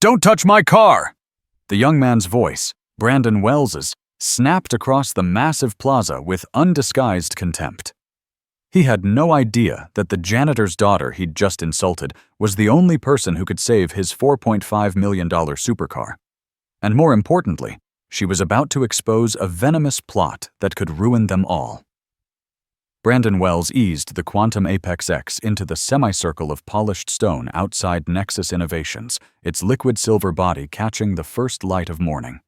Don't touch my car! The young man's voice, Brandon Wells's, snapped across the massive plaza with undisguised contempt. He had no idea that the janitor's daughter he'd just insulted was the only person who could save his $4.5 million supercar. And more importantly, she was about to expose a venomous plot that could ruin them all. Brandon Wells eased the Quantum Apex X into the semicircle of polished stone outside Nexus Innovations, its liquid silver body catching the first light of morning.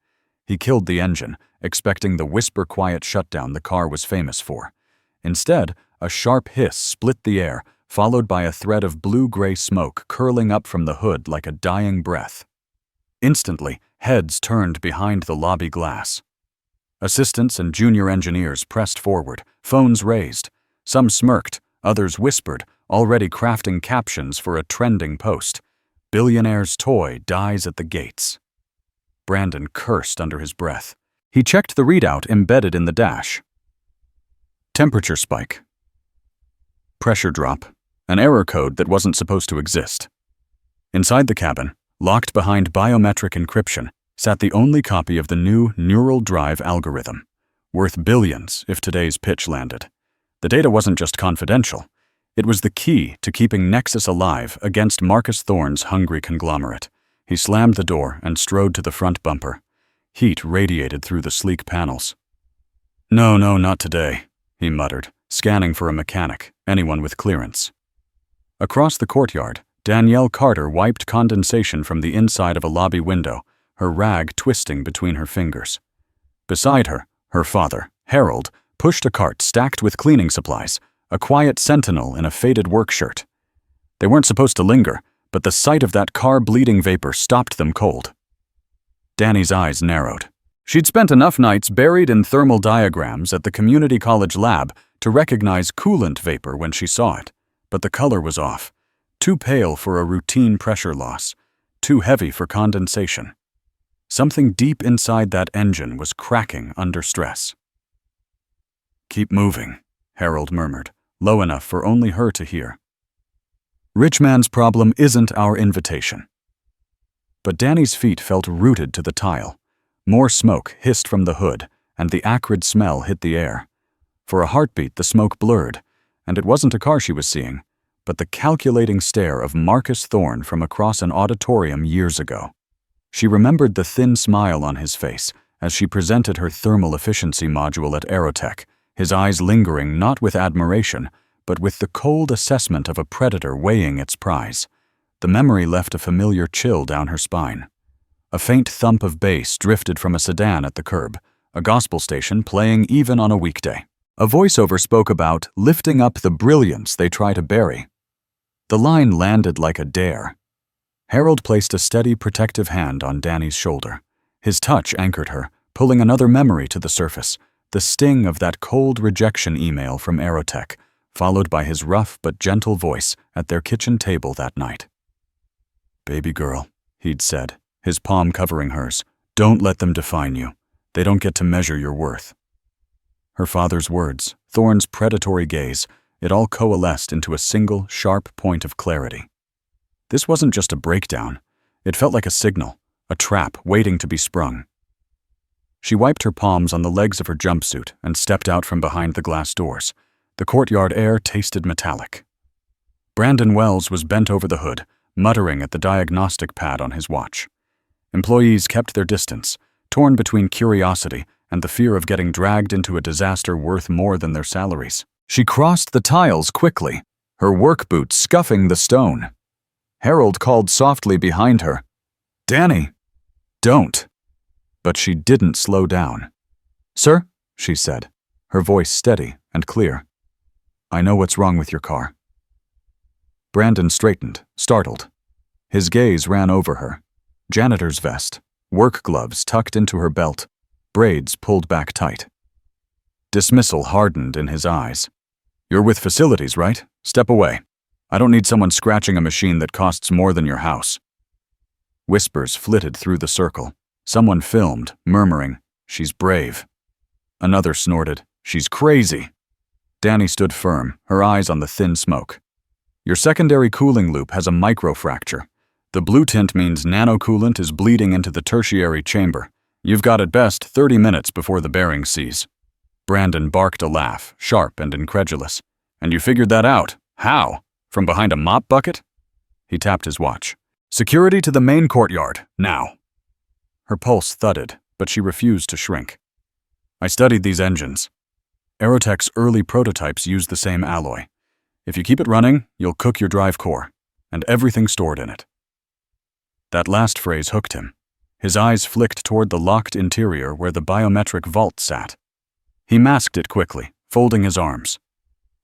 He killed the engine, expecting the whisper-quiet shutdown the car was famous for. Instead, a sharp hiss split the air, followed by a thread of blue-gray smoke curling up from the hood like a dying breath. Instantly, heads turned behind the lobby glass. Assistants and junior engineers pressed forward, phones raised. Some smirked, others whispered, already crafting captions for a trending post. Billionaire's toy dies at the gates. Brandon cursed under his breath. He checked the readout embedded in the dash. Temperature spike. Pressure drop. An error code that wasn't supposed to exist. Inside the cabin, locked behind biometric encryption, sat the only copy of the new neural drive algorithm, worth billions if today's pitch landed. The data wasn't just confidential. It was the key to keeping Nexus alive against Marcus Thorne's hungry conglomerate. He slammed the door and strode to the front bumper. Heat radiated through the sleek panels. No, not today, he muttered, scanning for a mechanic, anyone with clearance. Across the courtyard, Danielle Carter wiped condensation from the inside of a lobby window, her rag twisting between her fingers. Beside her, her father, Harold, pushed a cart stacked with cleaning supplies, a quiet sentinel in a faded work shirt. They weren't supposed to linger, but the sight of that car-bleeding vapor stopped them cold. Dani's eyes narrowed. She'd spent enough nights buried in thermal diagrams at the community college lab to recognize coolant vapor when she saw it, but the color was off. Too pale for a routine pressure loss, too heavy for condensation. Something deep inside that engine was cracking under stress. "Keep moving," Harold murmured, low enough for only her to hear. "Rich man's problem isn't our invitation." But Dani's feet felt rooted to the tile. More smoke hissed from the hood, and the acrid smell hit the air. For a heartbeat, the smoke blurred, and it wasn't a car she was seeing, but the calculating stare of Marcus Thorne from across an auditorium years ago. She remembered the thin smile on his face as she presented her thermal efficiency module at Aerotech, his eyes lingering not with admiration, but with the cold assessment of a predator weighing its prize. The memory left a familiar chill down her spine. A faint thump of bass drifted from a sedan at the curb, a gospel station playing even on a weekday. A voiceover spoke about lifting up the brilliance they try to bury. The line landed like a dare. Harold placed a steady, protective hand on Dani's shoulder. His touch anchored her, pulling another memory to the surface, the sting of that cold rejection email from Aerotech, followed by his rough but gentle voice at their kitchen table that night. "Baby girl," he'd said, his palm covering hers, "don't let them define you. They don't get to measure your worth." Her father's words, Thorne's predatory gaze, it all coalesced into a single, sharp point of clarity. This wasn't just a breakdown. It felt like a signal, a trap waiting to be sprung. She wiped her palms on the legs of her jumpsuit and stepped out from behind the glass doors. The courtyard air tasted metallic. Brandon Wells was bent over the hood, muttering at the diagnostic pad on his watch. Employees kept their distance, torn between curiosity and the fear of getting dragged into a disaster worth more than their salaries. She crossed the tiles quickly, her work boots scuffing the stone. Harold called softly behind her, "Dani, don't." But she didn't slow down. "Sir," she said, her voice steady and clear. "I know what's wrong with your car." Brandon straightened, startled. His gaze ran over her. Janitor's vest, work gloves tucked into her belt, braids pulled back tight. Dismissal hardened in his eyes. "You're with facilities, right? Step away. I don't need someone scratching a machine that costs more than your house." Whispers flitted through the circle. Someone filmed, murmuring, "She's brave." Another snorted, "She's crazy." Dani stood firm, her eyes on the thin smoke. "Your secondary cooling loop has a microfracture. The blue tint means nanocoolant is bleeding into the tertiary chamber. You've got at best 30 minutes before the bearings seize. Brandon barked a laugh, sharp and incredulous. And you figured that out? How? From behind a mop bucket? He tapped his watch. Security to the main courtyard, now. Her pulse thudded, but she refused to shrink. I studied these engines. Aerotech's early prototypes used the same alloy. If you keep it running, you'll cook your drive core, and everything stored in it. That last phrase hooked him. His eyes flicked toward the locked interior where the biometric vault sat. He masked it quickly, folding his arms.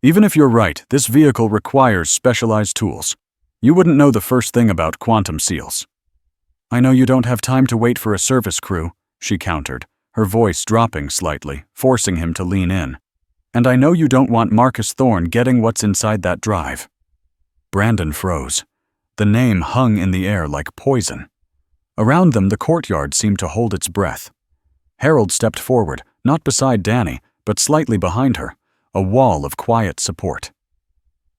Even if you're right, this vehicle requires specialized tools. You wouldn't know the first thing about quantum seals. I know you don't have time to wait for a service crew, she countered, her voice dropping slightly, forcing him to lean in. And I know you don't want Marcus Thorne getting what's inside that drive. Brandon froze. The name hung in the air like poison. Around them, the courtyard seemed to hold its breath. Harold stepped forward, not beside Dani, but slightly behind her, a wall of quiet support.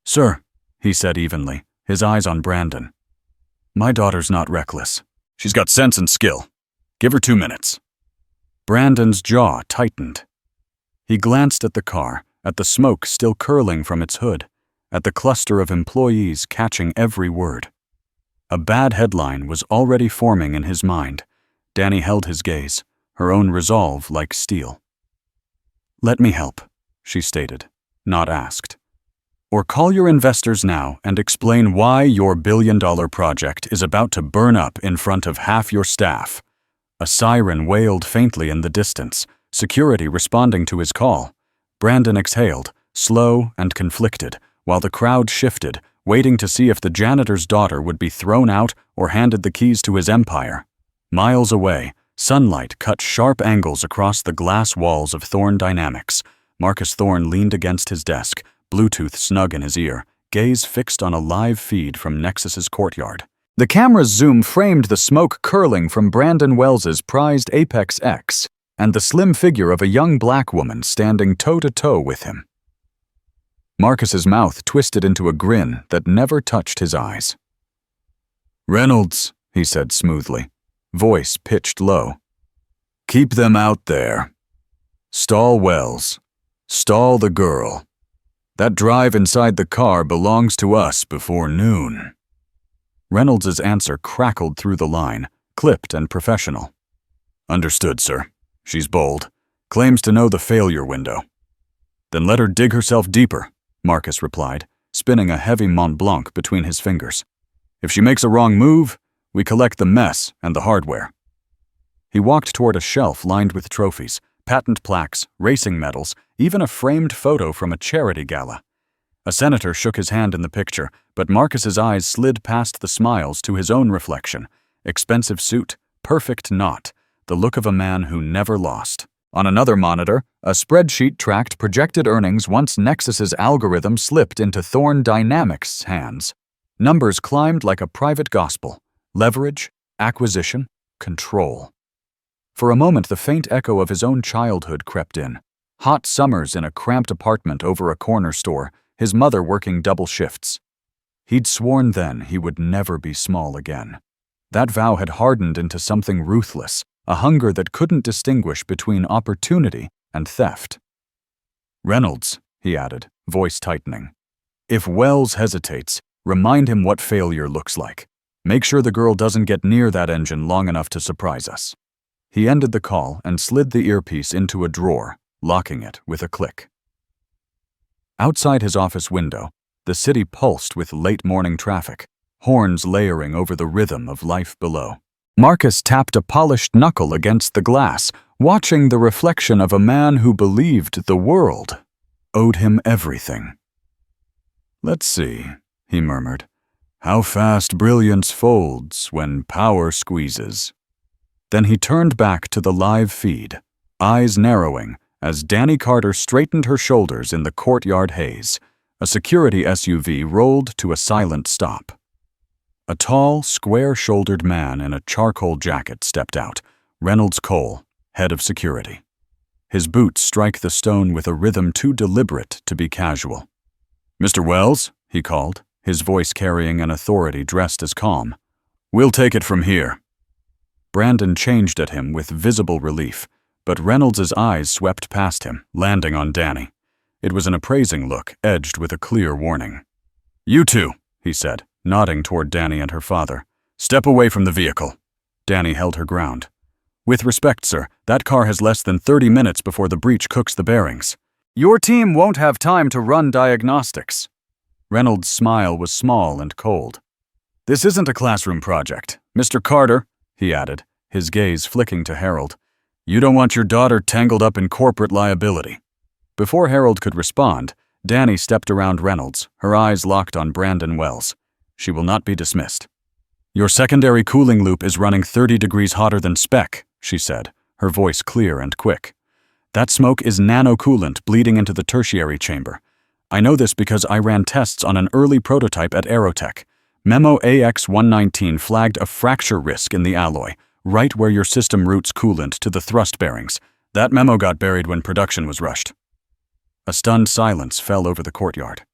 Sir, he said evenly, his eyes on Brandon. My daughter's not reckless. She's got sense and skill. Give her 2 minutes. Brandon's jaw tightened. He glanced at the car, at the smoke still curling from its hood, at the cluster of employees catching every word. A bad headline was already forming in his mind. Dani held his gaze, her own resolve like steel. Let me help, she stated, not asked. Or call your investors now and explain why your billion-dollar project is about to burn up in front of half your staff. A siren wailed faintly in the distance, security responding to his call. Brandon exhaled, slow and conflicted, while the crowd shifted, waiting to see if the janitor's daughter would be thrown out or handed the keys to his empire. Miles away, sunlight cut sharp angles across the glass walls of Thorne Dynamics. Marcus Thorne leaned against his desk, Bluetooth snug in his ear, gaze fixed on a live feed from Nexus's courtyard. The camera's zoom framed the smoke curling from Brandon Wells's prized Apex X and the slim figure of a young black woman standing toe-to-toe with him. Marcus's mouth twisted into a grin that never touched his eyes. Reynolds, he said smoothly, voice pitched low. Keep them out there. Stall Wells. Stall the girl. That drive inside the car belongs to us before noon. Reynolds's answer crackled through the line, clipped and professional. Understood, sir. She's bold. Claims to know the failure window. Then let her dig herself deeper, Marcus replied, spinning a heavy Mont Blanc between his fingers. If she makes a wrong move, we collect the mess and the hardware. He walked toward a shelf lined with trophies, patent plaques, racing medals, even a framed photo from a charity gala. A senator shook his hand in the picture, but Marcus's eyes slid past the smiles to his own reflection. Expensive suit, perfect knot, the look of a man who never lost. On another monitor, a spreadsheet tracked projected earnings once Nexus's algorithm slipped into Thorne Dynamics' hands. Numbers climbed like a private gospel. Leverage, acquisition, control. For a moment, the faint echo of his own childhood crept in. Hot summers in a cramped apartment over a corner store, his mother working double shifts. He'd sworn then he would never be small again. That vow had hardened into something ruthless, a hunger that couldn't distinguish between opportunity and theft. Reynolds, he added, voice tightening. If Wells hesitates, remind him what failure looks like. Make sure the girl doesn't get near that engine long enough to surprise us. He ended the call and slid the earpiece into a drawer, locking it with a click. Outside his office window, the city pulsed with late-morning traffic, horns layering over the rhythm of life below. Marcus tapped a polished knuckle against the glass, watching the reflection of a man who believed the world owed him everything. Let's see, he murmured, how fast brilliance folds when power squeezes. Then he turned back to the live feed, eyes narrowing, as Dani Carter straightened her shoulders in the courtyard haze. A security SUV rolled to a silent stop. A tall, square-shouldered man in a charcoal jacket stepped out, Reynolds Cole, head of security. His boots strike the stone with a rhythm too deliberate to be casual. Mr. Wells, he called, his voice carrying an authority dressed as calm. We'll take it from here. Brandon changed at him with visible relief, but Reynolds's eyes swept past him, landing on Dani. It was an appraising look, edged with a clear warning. You two, he said, nodding toward Dani and her father. Step away from the vehicle. Dani held her ground. With respect, sir, that car has less than 30 minutes before the breach cooks the bearings. Your team won't have time to run diagnostics. Reynolds' smile was small and cold. This isn't a classroom project. Mr. Carter, he added, his gaze flicking to Harold. You don't want your daughter tangled up in corporate liability. Before Harold could respond, Dani stepped around Reynolds, her eyes locked on Brandon Wells. She will not be dismissed. Your secondary cooling loop is running 30 degrees hotter than spec, she said, her voice clear and quick. That smoke is nano-coolant bleeding into the tertiary chamber. I know this because I ran tests on an early prototype at Aerotech. Memo AX-119 flagged a fracture risk in the alloy, right where your system routes coolant to the thrust bearings. That memo got buried when production was rushed. A stunned silence fell over the courtyard.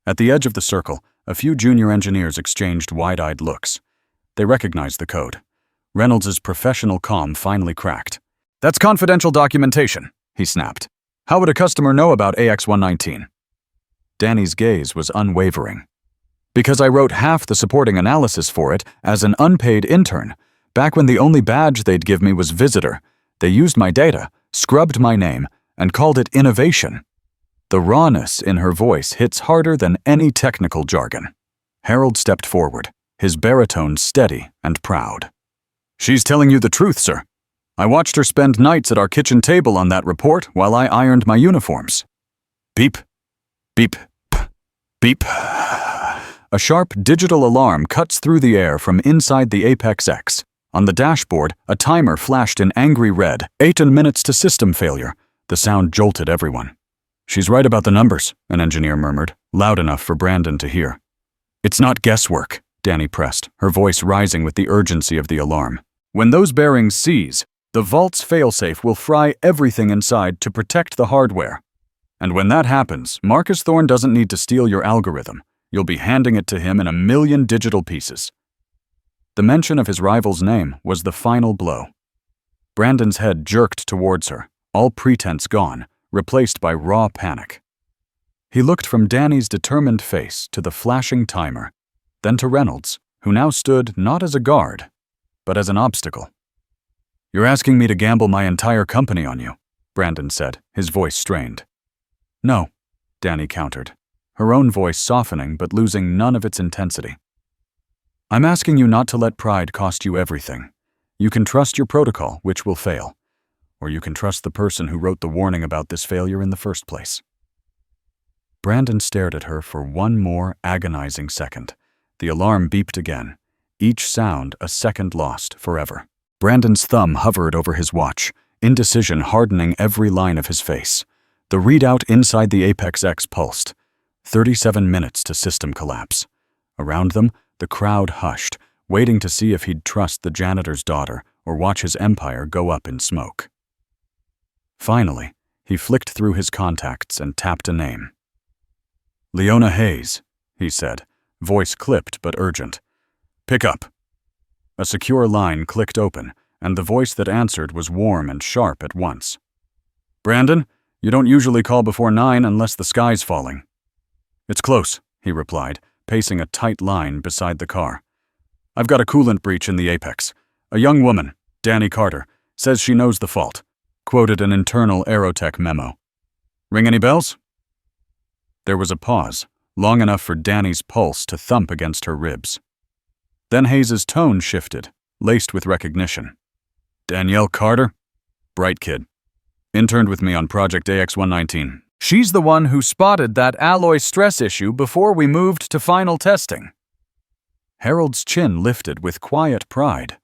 At the edge of the circle, a few junior engineers exchanged wide-eyed looks. They recognized the code. Reynolds's professional calm finally cracked. That's confidential documentation, he snapped. How would a customer know about AX-119? Dani's gaze was unwavering. Because I wrote half the supporting analysis for it as an unpaid intern. Back when the only badge they'd give me was visitor, they used my data, scrubbed my name, and called it innovation. The rawness in her voice hits harder than any technical jargon. Harold stepped forward, his baritone steady and proud. She's telling you the truth, sir. I watched her spend nights at our kitchen table on that report while I ironed my uniforms. Beep, beep, beep. A sharp digital alarm cuts through the air from inside the Apex X. On the dashboard, a timer flashed in angry red, 8 minutes to system failure. The sound jolted everyone. She's right about the numbers, an engineer murmured, loud enough for Brandon to hear. It's not guesswork, Dani pressed, her voice rising with the urgency of the alarm. When those bearings seize, the vault's failsafe will fry everything inside to protect the hardware. And when that happens, Marcus Thorne doesn't need to steal your algorithm. You'll be handing it to him in 1,000,000 digital pieces. The mention of his rival's name was the final blow. Brandon's head jerked towards her, all pretense gone, replaced by raw panic. He looked from Dani's determined face to the flashing timer, then to Reynolds, who now stood not as a guard, but as an obstacle. You're asking me to gamble my entire company on you, Brandon said, his voice strained. No, Dani countered, her own voice softening but losing none of its intensity. I'm asking you not to let pride cost you everything. You can trust your protocol, which will fail. Or you can trust the person who wrote the warning about this failure in the first place. Brandon stared at her for one more agonizing second. The alarm beeped again, each sound a second lost forever. Brandon's thumb hovered over his watch, indecision hardening every line of his face. The readout inside the Apex X pulsed. 37 minutes to system collapse. Around them, the crowd hushed, waiting to see if he'd trust the janitor's daughter or watch his empire go up in smoke. Finally, he flicked through his contacts and tapped a name. Leona Hayes, he said, voice clipped but urgent. Pick up. A secure line clicked open, and the voice that answered was warm and sharp at once. Brandon, you don't usually call before 9 unless the sky's falling. It's close, he replied, pacing a tight line beside the car. I've got a coolant breach in the Apex. A young woman, Dani Carter, says she knows the fault. Quoted an internal Aerotech memo. Ring any bells? There was a pause, long enough for Dani's pulse to thump against her ribs. Then Hayes's tone shifted, laced with recognition. Danielle Carter? Bright kid. Interned with me on Project AX-119. She's the one who spotted that alloy stress issue before we moved to final testing. Harold's chin lifted with quiet pride,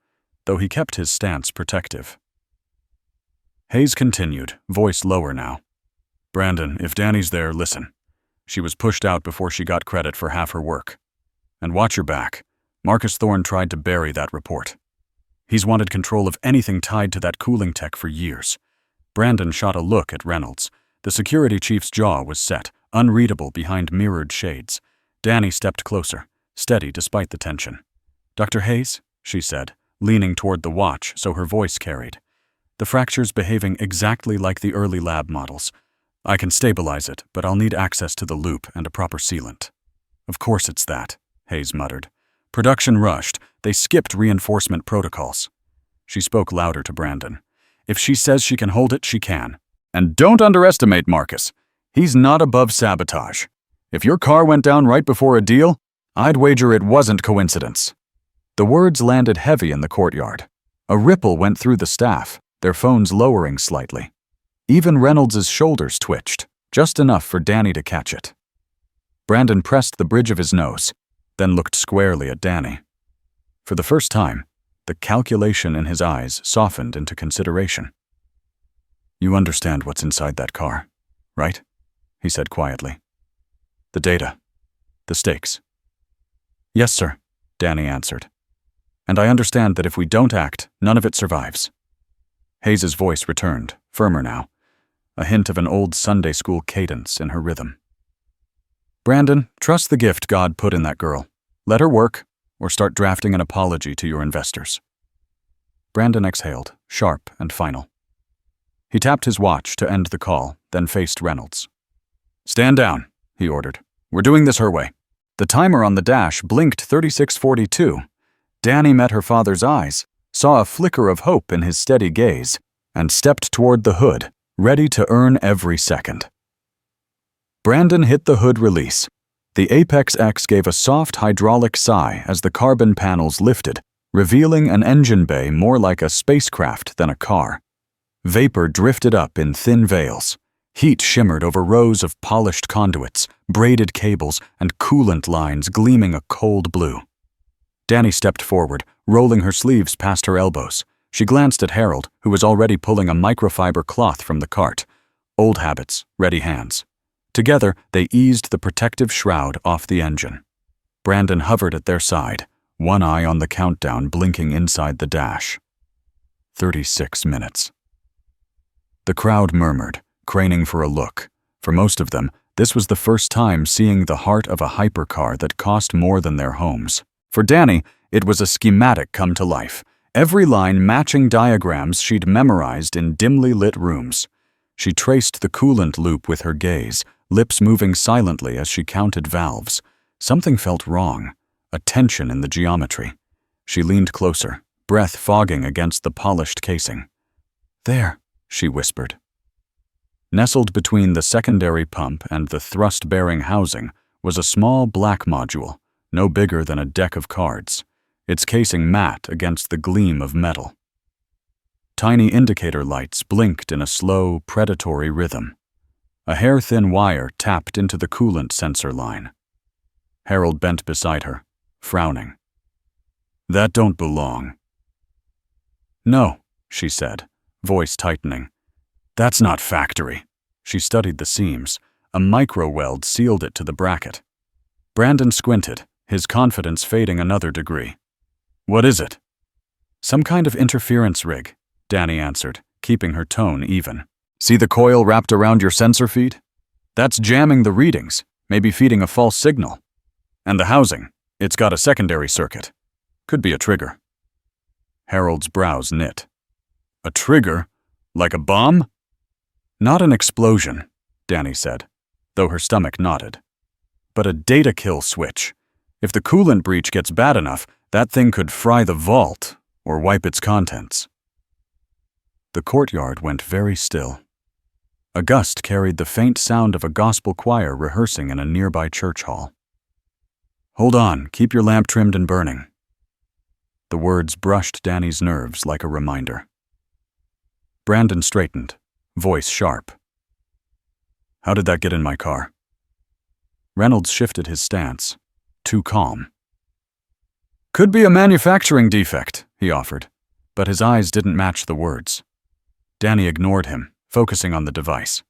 though he kept his stance protective. Hayes continued, voice lower now. Brandon, if Dani's there, listen. She was pushed out before she got credit for half her work. And watch your back. Marcus Thorne tried to bury that report. He's wanted control of anything tied to that cooling tech for years. Brandon shot a look at Reynolds. The security chief's jaw was set, unreadable behind mirrored shades. Dani stepped closer, steady despite the tension. Dr. Hayes, she said, leaning toward the watch so her voice carried. "The fracture's behaving exactly like the early lab models. I can stabilize it, but I'll need access to the loop and a proper sealant." "Of course it's that," Hayes muttered. "Production rushed. They skipped reinforcement protocols." She spoke louder to Brandon. "If she says she can hold it, she can. And don't underestimate Marcus. He's not above sabotage. If your car went down right before a deal, I'd wager it wasn't coincidence." The words landed heavy in the courtyard. A ripple went through the staff, their phones lowering slightly. Even Reynolds's shoulders twitched, just enough for Dani to catch it. Brandon pressed the bridge of his nose, then looked squarely at Dani. For the first time, the calculation in his eyes softened into consideration. "You understand what's inside that car, right?" he said quietly. "The data, the stakes." "Yes, sir," Dani answered. "And I understand that if we don't act, none of it survives." Hayes's voice returned, firmer now, a hint of an old Sunday school cadence in her rhythm. "Brandon, trust the gift God put in that girl. Let her work, or start drafting an apology to your investors." Brandon exhaled, sharp and final. He tapped his watch to end the call, then faced Reynolds. "Stand down," he ordered. "We're doing this her way." The timer on the dash blinked 36:42. Dani met her father's eyes, saw a flicker of hope in his steady gaze, and stepped toward the hood, ready to earn every second. Brandon hit the hood release. The Apex X gave a soft hydraulic sigh as the carbon panels lifted, revealing an engine bay more like a spacecraft than a car. Vapor drifted up in thin veils. Heat shimmered over rows of polished conduits, braided cables, and coolant lines gleaming a cold blue. Dani stepped forward, rolling her sleeves past her elbows. She glanced at Harold, who was already pulling a microfiber cloth from the cart. Old habits, ready hands. Together, they eased the protective shroud off the engine. Brandon hovered at their side, one eye on the countdown blinking inside the dash. 36 minutes. The crowd murmured, craning for a look. For most of them, this was the first time seeing the heart of a hypercar that cost more than their homes. For Dani, it was a schematic come to life, every line matching diagrams she'd memorized in dimly lit rooms. She traced the coolant loop with her gaze, lips moving silently as she counted valves. Something felt wrong, a tension in the geometry. She leaned closer, breath fogging against the polished casing. "There," she whispered. Nestled between the secondary pump and the thrust-bearing housing was a small black module, no bigger than a deck of cards, its casing matte against the gleam of metal. Tiny indicator lights blinked in a slow, predatory rhythm. A hair-thin wire tapped into the coolant sensor line. Harold bent beside her, frowning. "That don't belong." "No," she said, voice tightening. "That's not factory." She studied the seams. A micro-weld sealed it to the bracket. Brandon squinted, his confidence fading another degree. "What is it?" "Some kind of interference rig," Dani answered, keeping her tone even. "See the coil wrapped around your sensor feed? That's jamming the readings, maybe feeding a false signal. And the housing, it's got a secondary circuit. Could be a trigger." Harold's brows knit. "A trigger? Like a bomb?" "Not an explosion," Dani said, though her stomach nodded. "But a data kill switch. If the coolant breach gets bad enough, that thing could fry the vault or wipe its contents." The courtyard went very still. A gust carried the faint sound of a gospel choir rehearsing in a nearby church hall. "Hold on, keep your lamp trimmed and burning." The words brushed Dani's nerves like a reminder. Brandon straightened, voice sharp. "How did that get in my car?" Reynolds shifted his stance, too calm. "Could be a manufacturing defect," he offered, but his eyes didn't match the words. Dani ignored him, focusing on the device.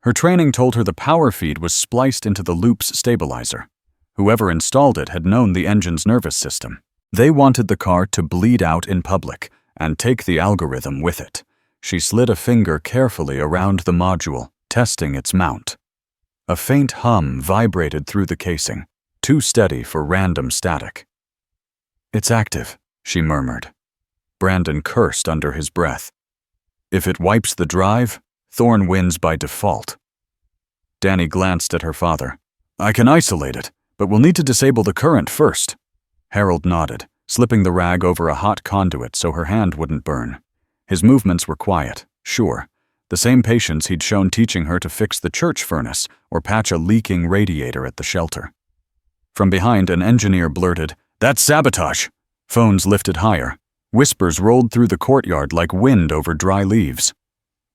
Her training told her the power feed was spliced into the loop's stabilizer. Whoever installed it had known the engine's nervous system. They wanted the car to bleed out in public and take the algorithm with it. She slid a finger carefully around the module, testing its mount. A faint hum vibrated through the casing, too steady for random static. "It's active," she murmured. Brandon cursed under his breath. If it wipes the drive, Thorn wins by default. Dani glanced at her father. I can isolate it, but we'll need to disable the current first. Harold nodded, slipping the rag over a hot conduit so her hand wouldn't burn. His movements were quiet, sure, the same patience he'd shown teaching her to fix the church furnace or patch a leaking radiator at the shelter. From behind, an engineer blurted, "That's Sabotage!" Phones lifted higher. Whispers rolled through the courtyard like wind over dry leaves.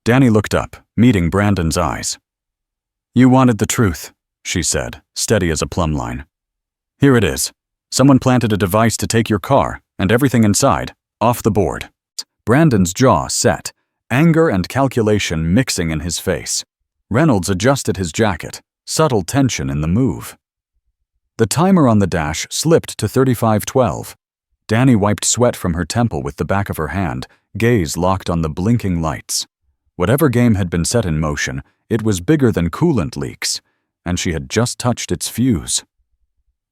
Dani looked up, meeting Brandon's eyes. You wanted the truth, she said, steady as a plumb line. Here it is. Someone planted a device to take your car, and everything inside, off the board. Brandon's jaw set, anger and calculation mixing in his face. Reynolds adjusted his jacket, subtle tension in the move. The timer on the dash slipped to 35:12. Dani wiped sweat from her temple with the back of her hand, gaze locked on the blinking lights. Whatever game had been set in motion, it was bigger than coolant leaks, and she had just touched its fuse.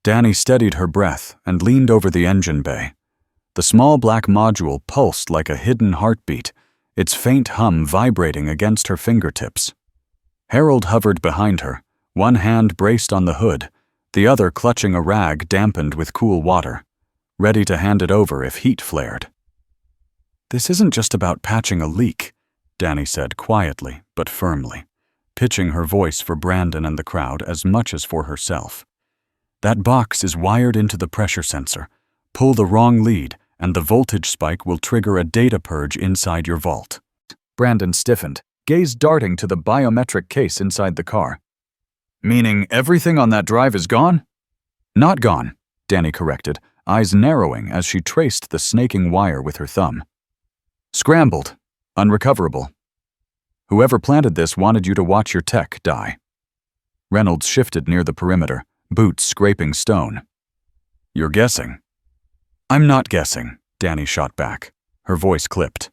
Dani steadied her breath and leaned over the engine bay. The small black module pulsed like a hidden heartbeat, its faint hum vibrating against her fingertips. Harold hovered behind her, one hand braced on the hood, the other clutching a rag dampened with cool water, ready to hand it over if heat flared. This isn't just about patching a leak, Dani said quietly but firmly, pitching her voice for Brandon and the crowd as much as for herself. That box is wired into the pressure sensor. Pull the wrong lead, and the voltage spike will trigger a data purge inside your vault. Brandon stiffened, gaze darting to the biometric case inside the car. Meaning everything on that drive is gone? Not gone, Dani corrected, eyes narrowing as she traced the snaking wire with her thumb. Scrambled. Unrecoverable. Whoever planted this wanted you to watch your tech die. Reynolds shifted near the perimeter, boots scraping stone. You're guessing. I'm not guessing, Dani shot back. Her voice clipped.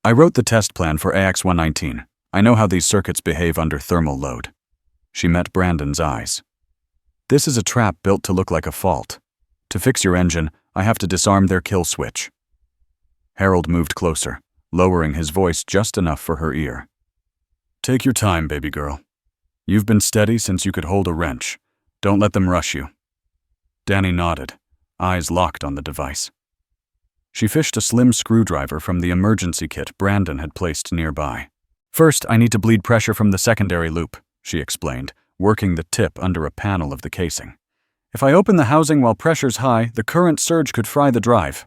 I wrote the test plan for AX-119. I know how these circuits behave under thermal load. She met Brandon's eyes. This is a trap built to look like a fault. To fix your engine, I have to disarm their kill switch. Harold moved closer, lowering his voice just enough for her ear. Take your time, baby girl. You've been steady since you could hold a wrench. Don't let them rush you. Dani nodded, eyes locked on the device. She fished a slim screwdriver from the emergency kit Brandon had placed nearby. First, I need to bleed pressure from the secondary loop, she explained, working the tip under a panel of the casing. If I open the housing while pressure's high, the current surge could fry the drive.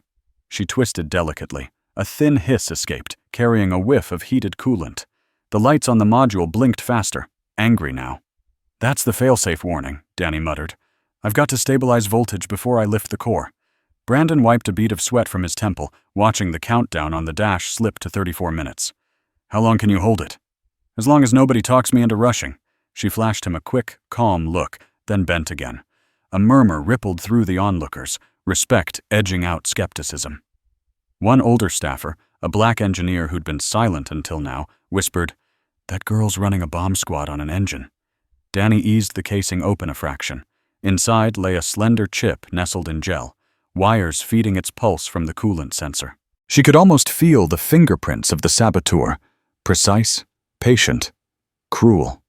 She twisted delicately. A thin hiss escaped, carrying a whiff of heated coolant. The lights on the module blinked faster, angry now. That's the failsafe warning, Dani muttered. I've got to stabilize voltage before I lift the core. Brandon wiped a bead of sweat from his temple, watching the countdown on the dash slip to 34 minutes. How long can you hold it? As long as nobody talks me into rushing. She flashed him a quick, calm look, then bent again. A murmur rippled through the onlookers, respect edging out skepticism. One older staffer, a black engineer who'd been silent until now, whispered, That girl's running a bomb squad on an engine. Dani eased the casing open a fraction. Inside lay a slender chip nestled in gel, wires feeding its pulse from the coolant sensor. She could almost feel the fingerprints of the saboteur, precise, patient, cruel.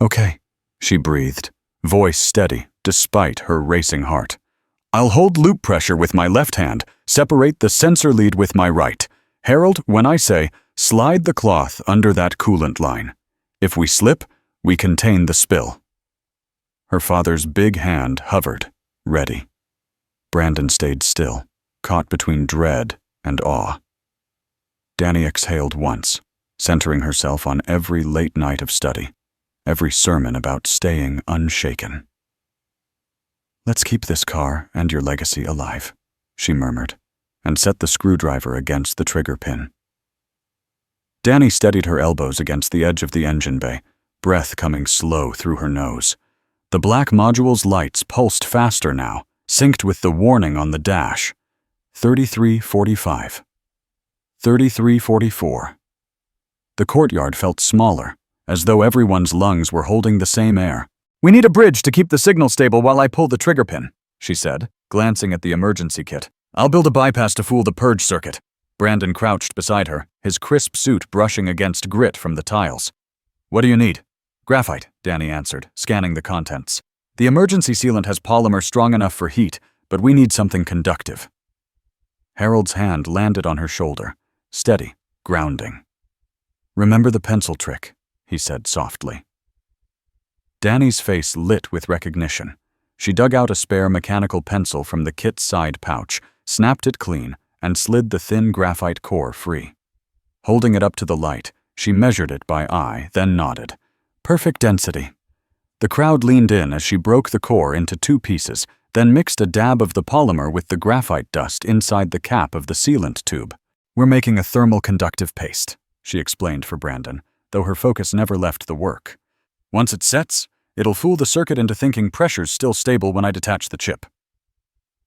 Okay, she breathed, voice steady despite her racing heart. I'll hold loop pressure with my left hand, separate the sensor lead with my right. Harold, when I say, slide the cloth under that coolant line. If we slip, we contain the spill. Her father's big hand hovered, ready. Brandon stayed still, caught between dread and awe. Dani exhaled once, centering herself on every late night of study, every sermon about staying unshaken. Let's keep this car and your legacy alive, she murmured, and set the screwdriver against the trigger pin. Dani steadied her elbows against the edge of the engine bay, breath coming slow through her nose. The black module's lights pulsed faster now, synced with the warning on the dash. 33:45. 33:44. The courtyard felt smaller, as though everyone's lungs were holding the same air. We need a bridge to keep the signal stable while I pull the trigger pin, she said, glancing at the emergency kit. I'll build a bypass to fool the purge circuit. Brandon crouched beside her, his crisp suit brushing against grit from the tiles. What do you need? Graphite, Dani answered, scanning the contents. The emergency sealant has polymer strong enough for heat, but we need something conductive. Harold's hand landed on her shoulder, steady, grounding. Remember the pencil trick, he said softly. Dani's face lit with recognition. She dug out a spare mechanical pencil from the kit's side pouch, snapped it clean, and slid the thin graphite core free. Holding it up to the light, she measured it by eye, then nodded. Perfect density. The crowd leaned in as she broke the core into 2 pieces, then mixed a dab of the polymer with the graphite dust inside the cap of the sealant tube. We're making a thermal conductive paste, she explained for Brandon, though her focus never left the work. Once it sets, it'll fool the circuit into thinking pressure's still stable when I detach the chip.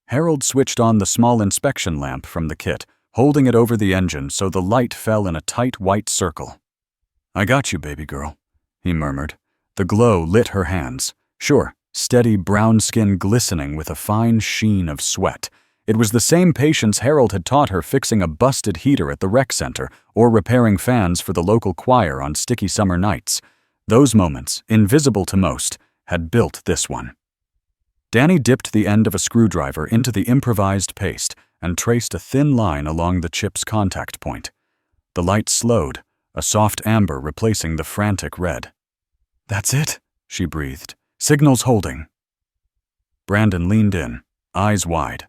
Harold switched on the small inspection lamp from the kit, holding it over the engine so the light fell in a tight white circle. I got you, baby girl, he murmured. The glow lit her hands. Sure, steady brown skin glistening with a fine sheen of sweat. It was the same patience Harold had taught her fixing a busted heater at the rec center or repairing fans for the local choir on sticky summer nights. Those moments, invisible to most, had built this one. Dani dipped the end of a screwdriver into the improvised paste and traced a thin line along the chip's contact point. The light slowed, a soft amber replacing the frantic red. That's it, she breathed. Signal's holding. Brandon leaned in, eyes wide.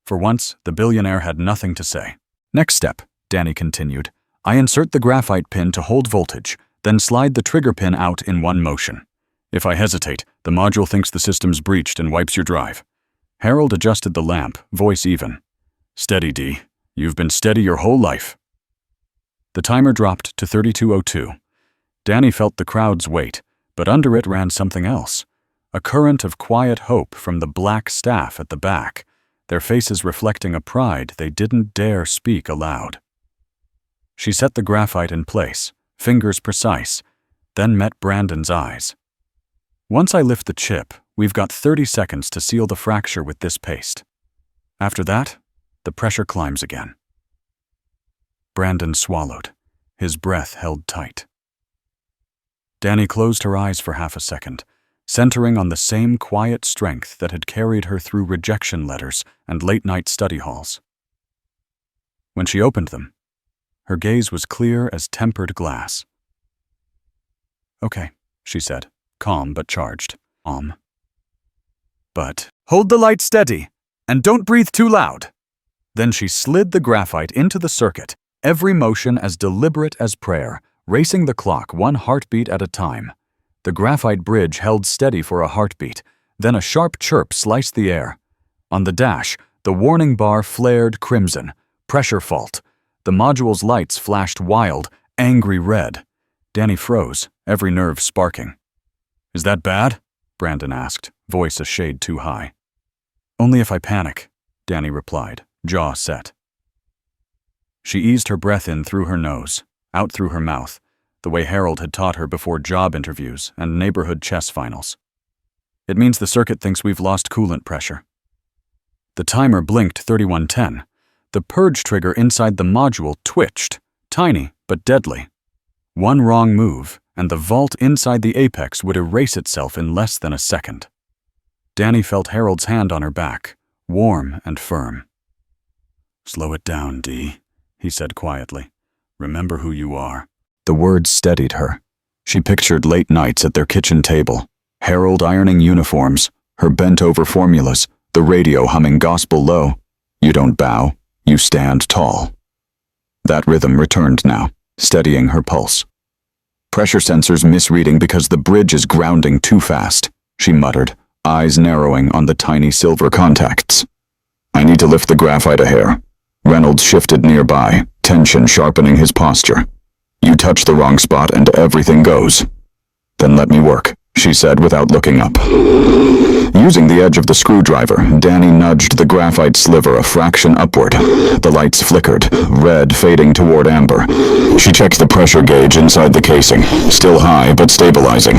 For once, the billionaire had nothing to say. Next step, Dani continued. I insert the graphite pin to hold voltage, then slide the trigger pin out in one motion. If I hesitate, the module thinks the system's breached and wipes your drive. Harold adjusted the lamp, voice even. Steady, D. You've been steady your whole life. The timer dropped to 32:02. Dani felt the crowd's weight, but under it ran something else. A current of quiet hope from the black staff at the back, their faces reflecting a pride they didn't dare speak aloud. She set the graphite in place, fingers precise, then met Brandon's eyes. Once I lift the chip, we've got 30 seconds to seal the fracture with this paste. After that, the pressure climbs again. Brandon swallowed, his breath held tight. Dani closed her eyes for half a second, centering on the same quiet strength that had carried her through rejection letters and late-night study halls. When she opened them, her gaze was clear as tempered glass. Okay, she said, calm but charged. But hold the light steady, and don't breathe too loud. Then she slid the graphite into the circuit, every motion as deliberate as prayer, racing the clock 1 heartbeat at a time. The graphite bridge held steady for a heartbeat, then a sharp chirp sliced the air. On the dash, the warning bar flared crimson. Pressure fault. The module's lights flashed wild, angry red. Dani froze, every nerve sparking. Is that bad? Brandon asked, voice a shade too high. Only if I panic, Dani replied, jaw set. She eased her breath in through her nose, out through her mouth, the way Harold had taught her before job interviews and neighborhood chess finals. It means the circuit thinks we've lost coolant pressure. The timer blinked 3110. The purge trigger inside the module twitched, tiny but deadly. One wrong move, and the vault inside the apex would erase itself in less than a second. Dani felt Harold's hand on her back, warm and firm. Slow it down, D, he said quietly. Remember who you are. The words steadied her. She pictured late nights at their kitchen table, Harold ironing uniforms, her bent-over formulas, the radio humming gospel low. You don't bow, you stand tall. That rhythm returned now, steadying her pulse. Pressure sensors misreading because the bridge is grounding too fast, she muttered, eyes narrowing on the tiny silver contacts. I need to lift the graphite a hair. Reynolds shifted nearby, tension sharpening his posture. You touch the wrong spot and everything goes. Then let me work. she said without looking up. Using the edge of the screwdriver, Dani nudged the graphite sliver a fraction upward. The lights flickered, red fading toward amber. She checked the pressure gauge inside the casing, still high but stabilizing.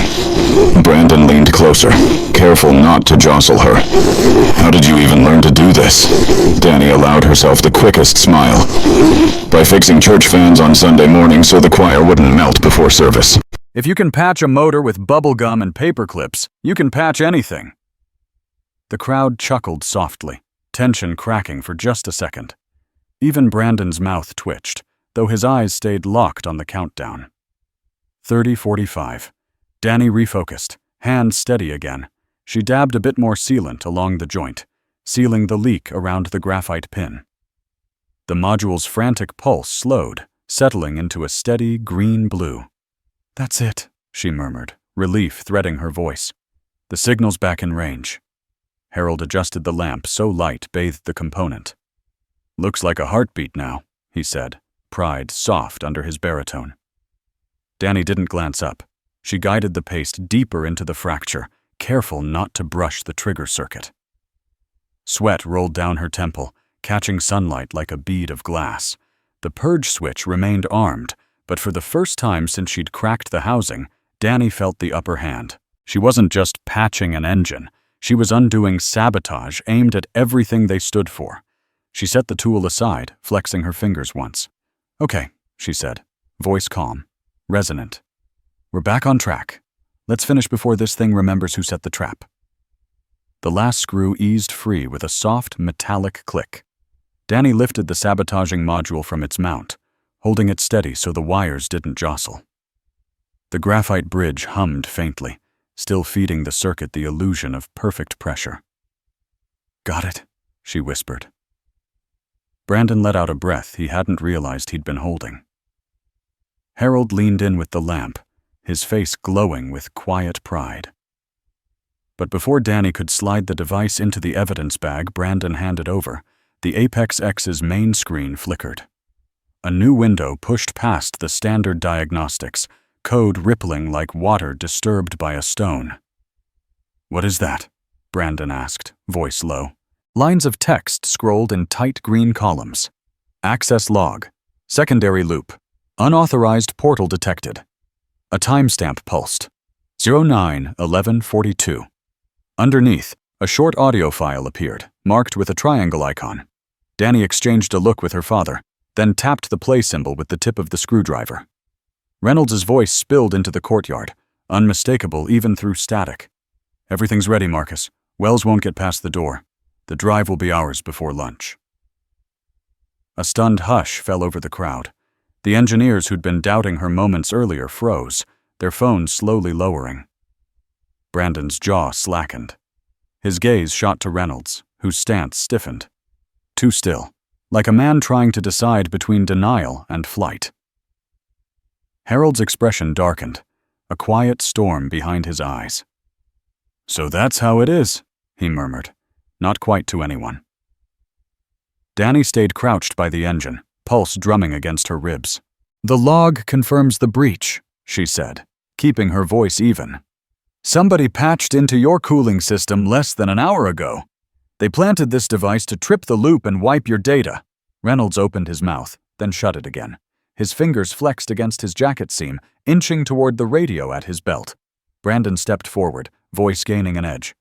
Brandon leaned closer, careful not to jostle her. How did you even learn to do this? Dani allowed herself the quickest smile. By fixing church fans on Sunday morning so the choir wouldn't melt before service. If you can patch a motor with bubble gum and paper clips, you can patch anything. The crowd chuckled softly, tension cracking for just a second. Even Brandon's mouth twitched, though his eyes stayed locked on the countdown. 30:45. Dani refocused, hands steady again. She dabbed a bit more sealant along the joint, sealing the leak around the graphite pin. The module's frantic pulse slowed, settling into a steady green-blue. "That's it," she murmured, relief threading her voice. "The signal's back in range." Harold adjusted the lamp so light bathed the component. "Looks like a heartbeat now," he said, pride soft under his baritone. Dani didn't glance up. She guided the paste deeper into the fracture, careful not to brush the trigger circuit. Sweat rolled down her temple, catching sunlight like a bead of glass. The purge switch remained armed, but for the first time since she'd cracked the housing, Dani felt the upper hand. She wasn't just patching an engine. She was undoing sabotage aimed at everything they stood for. She set the tool aside, flexing her fingers once. "Okay," she said, voice calm, resonant. "We're back on track. Let's finish before this thing remembers who set the trap." The last screw eased free with a soft, metallic click. Dani lifted the sabotaging module from its mount, holding it steady so the wires didn't jostle. The graphite bridge hummed faintly, still feeding the circuit the illusion of perfect pressure. "Got it," she whispered. Brandon let out a breath he hadn't realized he'd been holding. Harold leaned in with the lamp, his face glowing with quiet pride. But before Dani could slide the device into the evidence bag Brandon handed over, the Apex X's main screen flickered. A new window pushed past the standard diagnostics, code rippling like water disturbed by a stone. "What is that?" Brandon asked, voice low. Lines of text scrolled in tight green columns. Access log. Secondary loop. Unauthorized portal detected. A timestamp pulsed. 09:11:42. Underneath, a short audio file appeared, marked with a triangle icon. Dani exchanged a look with her father, then tapped the play symbol with the tip of the screwdriver. Reynolds' voice spilled into the courtyard, unmistakable even through static. "Everything's ready, Marcus. Wells won't get past the door. The drive will be ours before lunch." A stunned hush fell over the crowd. The engineers who'd been doubting her moments earlier froze, their phones slowly lowering. Brandon's jaw slackened. His gaze shot to Reynolds, whose stance stiffened. Too still, like a man trying to decide between denial and flight. Harold's expression darkened, a quiet storm behind his eyes. "So that's how it is," he murmured, not quite to anyone. Dani stayed crouched by the engine, pulse drumming against her ribs. "The log confirms the breach," she said, keeping her voice even. "Somebody patched into your cooling system less than an hour ago. They planted this device to trip the loop and wipe your data." Reynolds opened his mouth, then shut it again. His fingers flexed against his jacket seam, inching toward the radio at his belt. Brandon stepped forward, voice gaining an edge.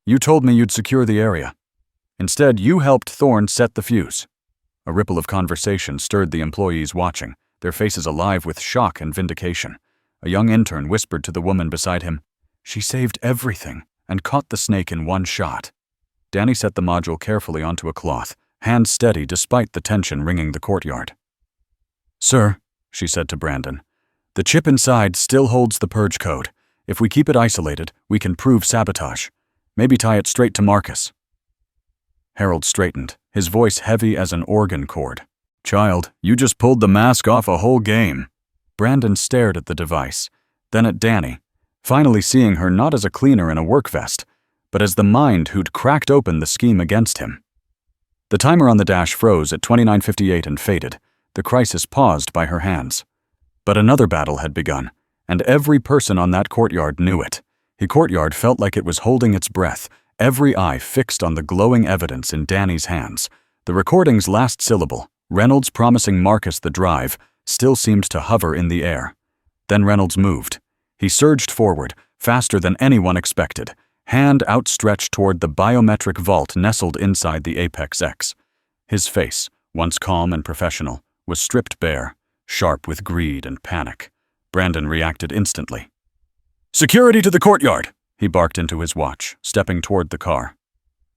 "You told me you'd secure the area. Instead, you helped Thorne set the fuse." A ripple of conversation stirred the employees watching, their faces alive with shock and vindication. A young intern whispered to the woman beside him, "She saved everything and caught the snake in one shot." Dani set the module carefully onto a cloth, hands steady despite the tension ringing the courtyard. "Sir," she said to Brandon, "the chip inside still holds the purge code. If we keep it isolated, we can prove sabotage. Maybe tie it straight to Marcus." Harold straightened, his voice heavy as an organ chord. "Child, you just pulled the mask off a whole game." Brandon stared at the device, then at Dani, finally seeing her not as a cleaner in a work vest, but as the mind who'd cracked open the scheme against him. The timer on the dash froze at 29:58 and faded, the crisis paused by her hands. But another battle had begun, and every person on that courtyard knew it. The courtyard felt like it was holding its breath, every eye fixed on the glowing evidence in Dani's hands. The recording's last syllable, Reynolds promising Marcus the drive, still seemed to hover in the air. Then Reynolds moved. He surged forward, faster than anyone expected, hand outstretched toward the biometric vault nestled inside the Apex X. His face, once calm and professional, was stripped bare, sharp with greed and panic. Brandon reacted instantly. "Security to the courtyard!" he barked into his watch, stepping toward the car.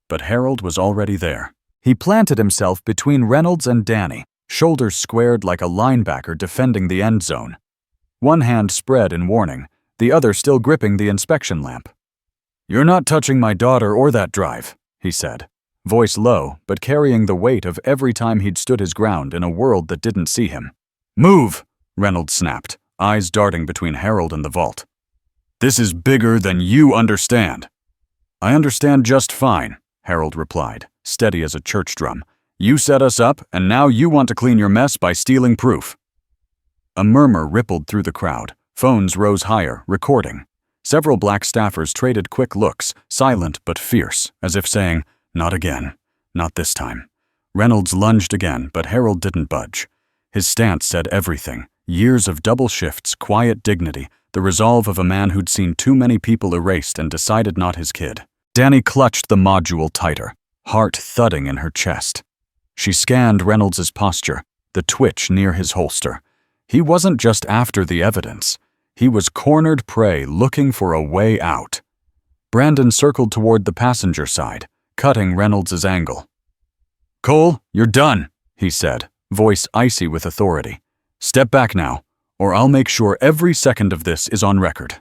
But Harold was already there. He planted himself between Reynolds and Dani, shoulders squared like a linebacker defending the end zone. One hand spread in warning, the other still gripping the inspection lamp. "You're not touching my daughter or that drive," he said, voice low but carrying the weight of every time he'd stood his ground in a world that didn't see him. "Move!" Reynolds snapped, eyes darting between Harold and the vault. "This is bigger than you understand." "I understand just fine," Harold replied, steady as a church drum. "You set us up, and now you want to clean your mess by stealing proof." A murmur rippled through the crowd. Phones rose higher, recording. Several black staffers traded quick looks, silent but fierce, as if saying, "Not again. Not this time." Reynolds lunged again, but Harold didn't budge. His stance said everything. Years of double shifts, quiet dignity, the resolve of a man who'd seen too many people erased and decided not his kid. Dani clutched the module tighter, heart thudding in her chest. She scanned Reynolds' posture, the twitch near his holster. He wasn't just after the evidence. He was cornered prey looking for a way out. Brandon circled toward the passenger side, cutting Reynolds' angle. "Cole, you're done," he said, voice icy with authority. "Step back now, or I'll make sure every second of this is on record."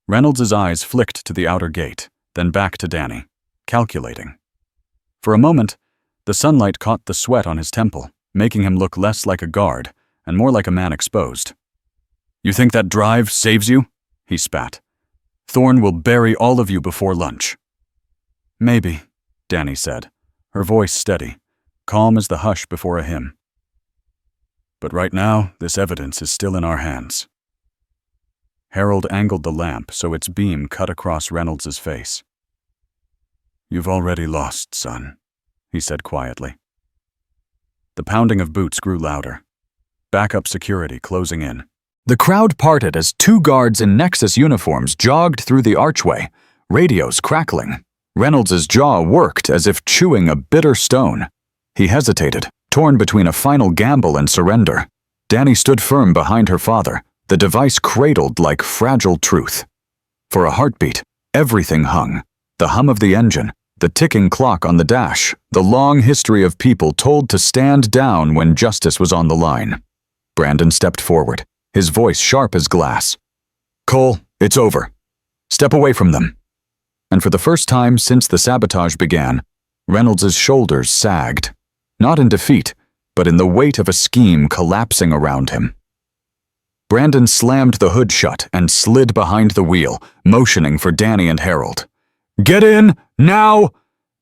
Reynolds' eyes flicked to the outer gate, then back to Dani, calculating. For a moment, the sunlight caught the sweat on his temple, making him look less like a guard and more like a man exposed. "You think that drive saves you?" he spat. "Thorne will bury all of you before lunch." "Maybe," Dani said, her voice steady, calm as the hush before a hymn. "But right now, this evidence is still in our hands." Harold angled the lamp so its beam cut across Reynolds' face. "You've already lost, son," he said quietly. The pounding of boots grew louder. Backup security closing in. The crowd parted as two guards in Nexus uniforms jogged through the archway, radios crackling. Reynolds' jaw worked as if chewing a bitter stone. He hesitated, torn between a final gamble and surrender. Dani stood firm behind her father, the device cradled like fragile truth. For a heartbeat, everything hung. The hum of the engine, the ticking clock on the dash, the long history of people told to stand down when justice was on the line. Brandon stepped forward, his voice sharp as glass. "Cole, it's over. Step away from them." And for the first time since the sabotage began, Reynolds' shoulders sagged, not in defeat, but in the weight of a scheme collapsing around him. Brandon slammed the hood shut and slid behind the wheel, motioning for Dani and Harold. "Get in, now!"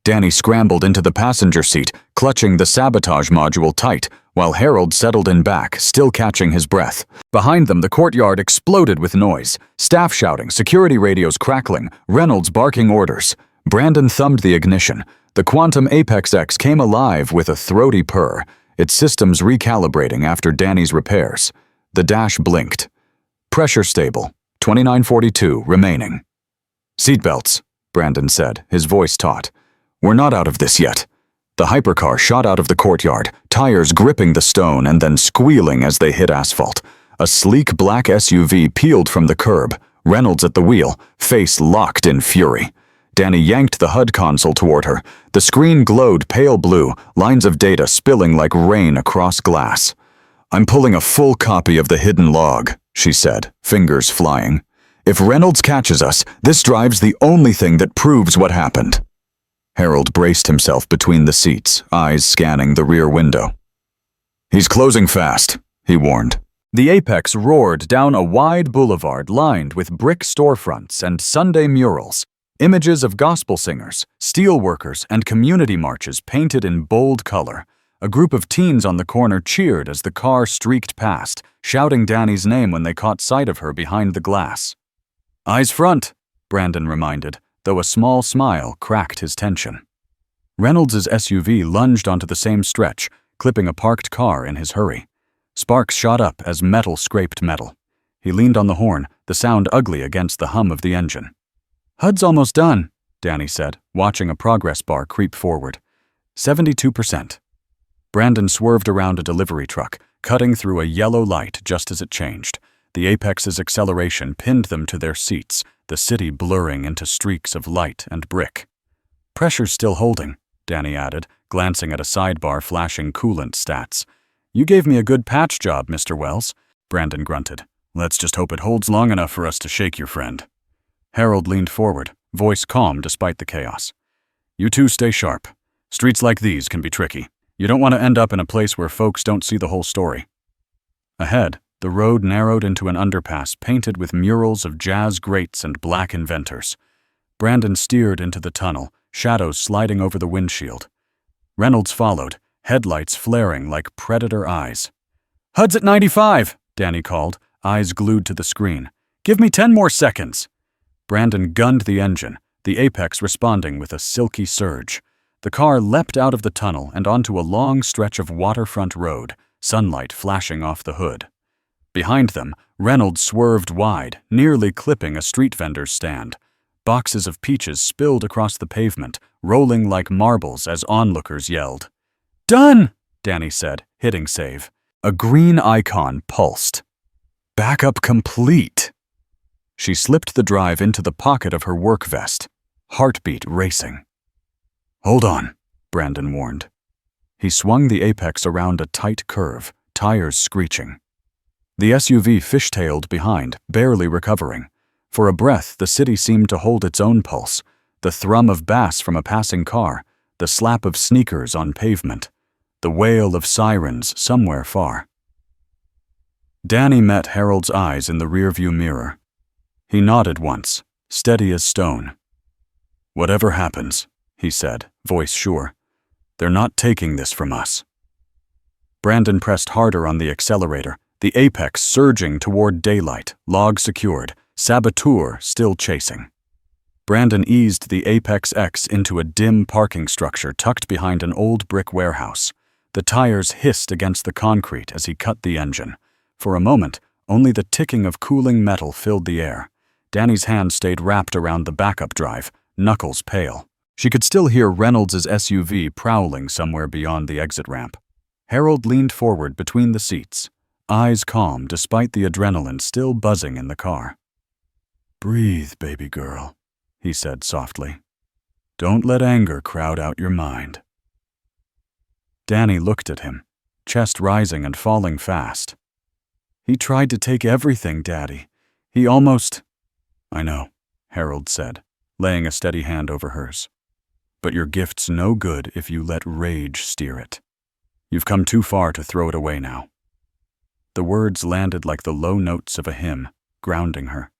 Dani scrambled into the passenger seat, clutching the sabotage module tight, while Harold settled in back, still catching his breath. Behind them, the courtyard exploded with noise, staff shouting, security radios crackling, Reynolds barking orders. Brandon thumbed the ignition. The Quantum Apex X came alive with a throaty purr, its systems recalibrating after Dani's repairs. The dash blinked. "Pressure stable, 2942 remaining." "Seatbelts," Brandon said, his voice taut. "We're not out of this yet." The hypercar shot out of the courtyard, tires gripping the stone and then squealing as they hit asphalt. A sleek black SUV peeled from the curb, Reynolds at the wheel, face locked in fury. Dani yanked the HUD console toward her. The screen glowed pale blue, lines of data spilling like rain across glass. "I'm pulling a full copy of the hidden log," she said, fingers flying. "If Reynolds catches us, this drive's the only thing that proves what happened." Harold braced himself between the seats, eyes scanning the rear window. "He's closing fast," he warned. The Apex roared down a wide boulevard lined with brick storefronts and Sunday murals. Images of gospel singers, steel workers, and community marches painted in bold color. A group of teens on the corner cheered as the car streaked past, shouting Dani's name when they caught sight of her behind the glass. "Eyes front," Brandon reminded, though a small smile cracked his tension. Reynolds's SUV lunged onto the same stretch, clipping a parked car in his hurry. Sparks shot up as metal scraped metal. He leaned on the horn, the sound ugly against the hum of the engine. "HUD's almost done," Dani said, watching a progress bar creep forward. 72%. Brandon swerved around a delivery truck, cutting through a yellow light just as it changed. The Apex's acceleration pinned them to their seats, the city blurring into streaks of light and brick. "Pressure's still holding," Dani added, glancing at a sidebar flashing coolant stats. "You gave me a good patch job, Mr. Wells," Brandon grunted. "Let's just hope it holds long enough for us to shake your friend." Harold leaned forward, voice calm despite the chaos. "You two stay sharp. Streets like these can be tricky. You don't want to end up in a place where folks don't see the whole story." Ahead, the road narrowed into an underpass painted with murals of jazz greats and black inventors. Brandon steered into the tunnel, shadows sliding over the windshield. Reynolds followed, headlights flaring like predator eyes. "HUD's at 95, Dani called, eyes glued to the screen. "Give me 10 more seconds." Brandon gunned the engine, the Apex responding with a silky surge. The car leapt out of the tunnel and onto a long stretch of waterfront road, sunlight flashing off the hood. Behind them, Reynolds swerved wide, nearly clipping a street vendor's stand. Boxes of peaches spilled across the pavement, rolling like marbles as onlookers yelled. "Done!" Dani said, hitting save. A green icon pulsed. "Backup complete." She slipped the drive into the pocket of her work vest, heartbeat racing. "Hold on," Brandon warned. He swung the Apex around a tight curve, tires screeching. The SUV fishtailed behind, barely recovering. For a breath, the city seemed to hold its own pulse, the thrum of bass from a passing car, the slap of sneakers on pavement, the wail of sirens somewhere far. Dani met Harold's eyes in the rearview mirror. He nodded once, steady as stone. "Whatever happens," he said, voice sure, "they're not taking this from us." Brandon pressed harder on the accelerator, the Apex surging toward daylight, log secured, Sabotage still chasing. Brandon eased the Apex X into a dim parking structure tucked behind an old brick warehouse. The tires hissed against the concrete as he cut the engine. For a moment, only the ticking of cooling metal filled the air. Dani's hand stayed wrapped around the backup drive, knuckles pale. She could still hear Reynolds' SUV prowling somewhere beyond the exit ramp. Harold leaned forward between the seats, eyes calm despite the adrenaline still buzzing in the car. "Breathe, baby girl," he said softly. "Don't let anger crowd out your mind." Dani looked at him, chest rising and falling fast. "He tried to take everything, Daddy. He almost—" "I know," Harold said, laying a steady hand over hers. "But your gift's no good if you let rage steer it. You've come too far to throw it away now." The words landed like the low notes of a hymn, grounding her.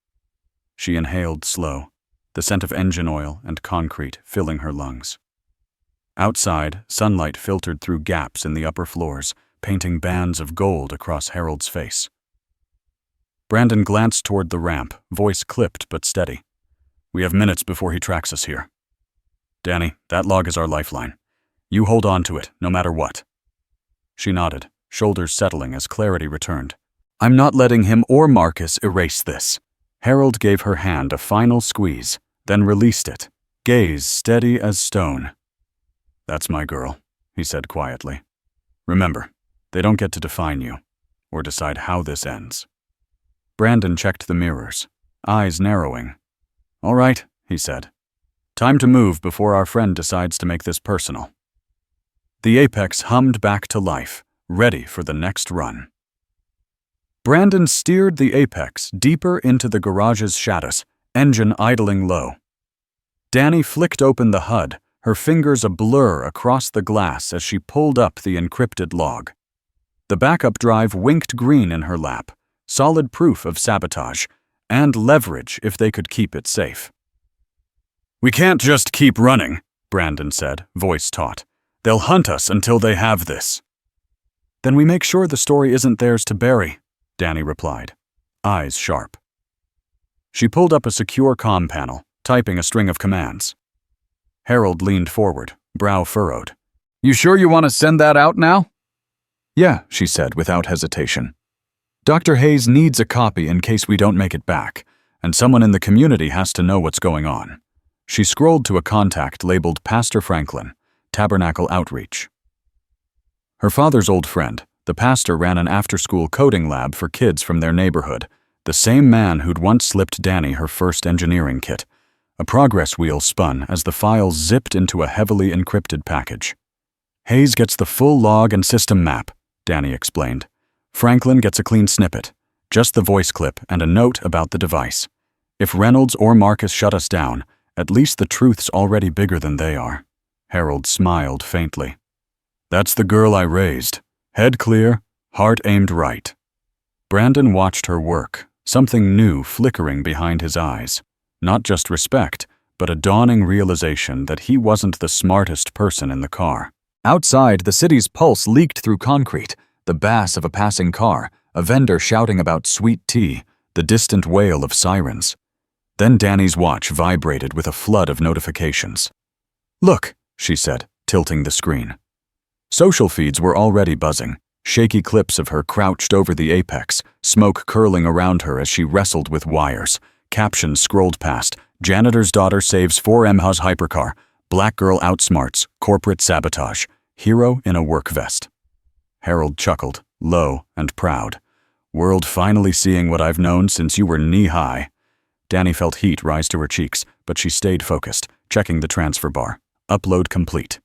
She inhaled slow, the scent of engine oil and concrete filling her lungs. Outside, sunlight filtered through gaps in the upper floors, painting bands of gold across Harold's face. Brandon glanced toward the ramp, voice clipped but steady. "We have minutes before he tracks us here. Dani, that log is our lifeline. You hold on to it, no matter what." She nodded, shoulders settling as clarity returned. "I'm not letting him or Marcus erase this." Harold gave her hand a final squeeze, then released it, gaze steady as stone. "That's my girl," he said quietly. "Remember, they don't get to define you, or decide how this ends." Brandon checked the mirrors, eyes narrowing. "All right," he said. "Time to move before our friend decides to make this personal." The Apex hummed back to life, ready for the next run. Brandon steered the Apex deeper into the garage's shadows, engine idling low. Dani flicked open the HUD, her fingers a blur across the glass as she pulled up the encrypted log. The backup drive winked green in her lap, solid proof of sabotage, and leverage if they could keep it safe. "We can't just keep running," Brandon said, voice taut. "They'll hunt us until they have this." "Then we make sure the story isn't theirs to bury," Dani replied, eyes sharp. She pulled up a secure comm panel, typing a string of commands. Harold leaned forward, brow furrowed. "You sure you want to send that out now?" "Yeah," she said without hesitation. "Dr. Hayes needs a copy in case we don't make it back, and someone in the community has to know what's going on." She scrolled to a contact labeled Pastor Franklin, Tabernacle Outreach. Her father's old friend, the pastor, ran an after-school coding lab for kids from their neighborhood, the same man who'd once slipped Dani her first engineering kit. A progress wheel spun as the files zipped into a heavily encrypted package. "Hayes gets the full log and system map," Dani explained. "Franklin gets a clean snippet, just the voice clip and a note about the device. If Reynolds or Marcus shut us down, at least the truth's already bigger than they are." Harold smiled faintly. "That's the girl I raised. Head clear, heart aimed right." Brandon watched her work, something new flickering behind his eyes. Not just respect, but a dawning realization that he wasn't the smartest person in the car. Outside, the city's pulse leaked through concrete, the bass of a passing car, a vendor shouting about sweet tea, the distant wail of sirens. Then Dani's watch vibrated with a flood of notifications. "Look," she said, tilting the screen. Social feeds were already buzzing, shaky clips of her crouched over the apex, smoke curling around her as she wrestled with wires. Captions scrolled past: "Janitor's daughter saves 4M-Huz hypercar. Black girl outsmarts corporate sabotage. Hero in a work vest." Harold chuckled, low and proud. "World finally seeing what I've known since you were knee-high." Dani felt heat rise to her cheeks, but she stayed focused, checking the transfer bar. Upload complete.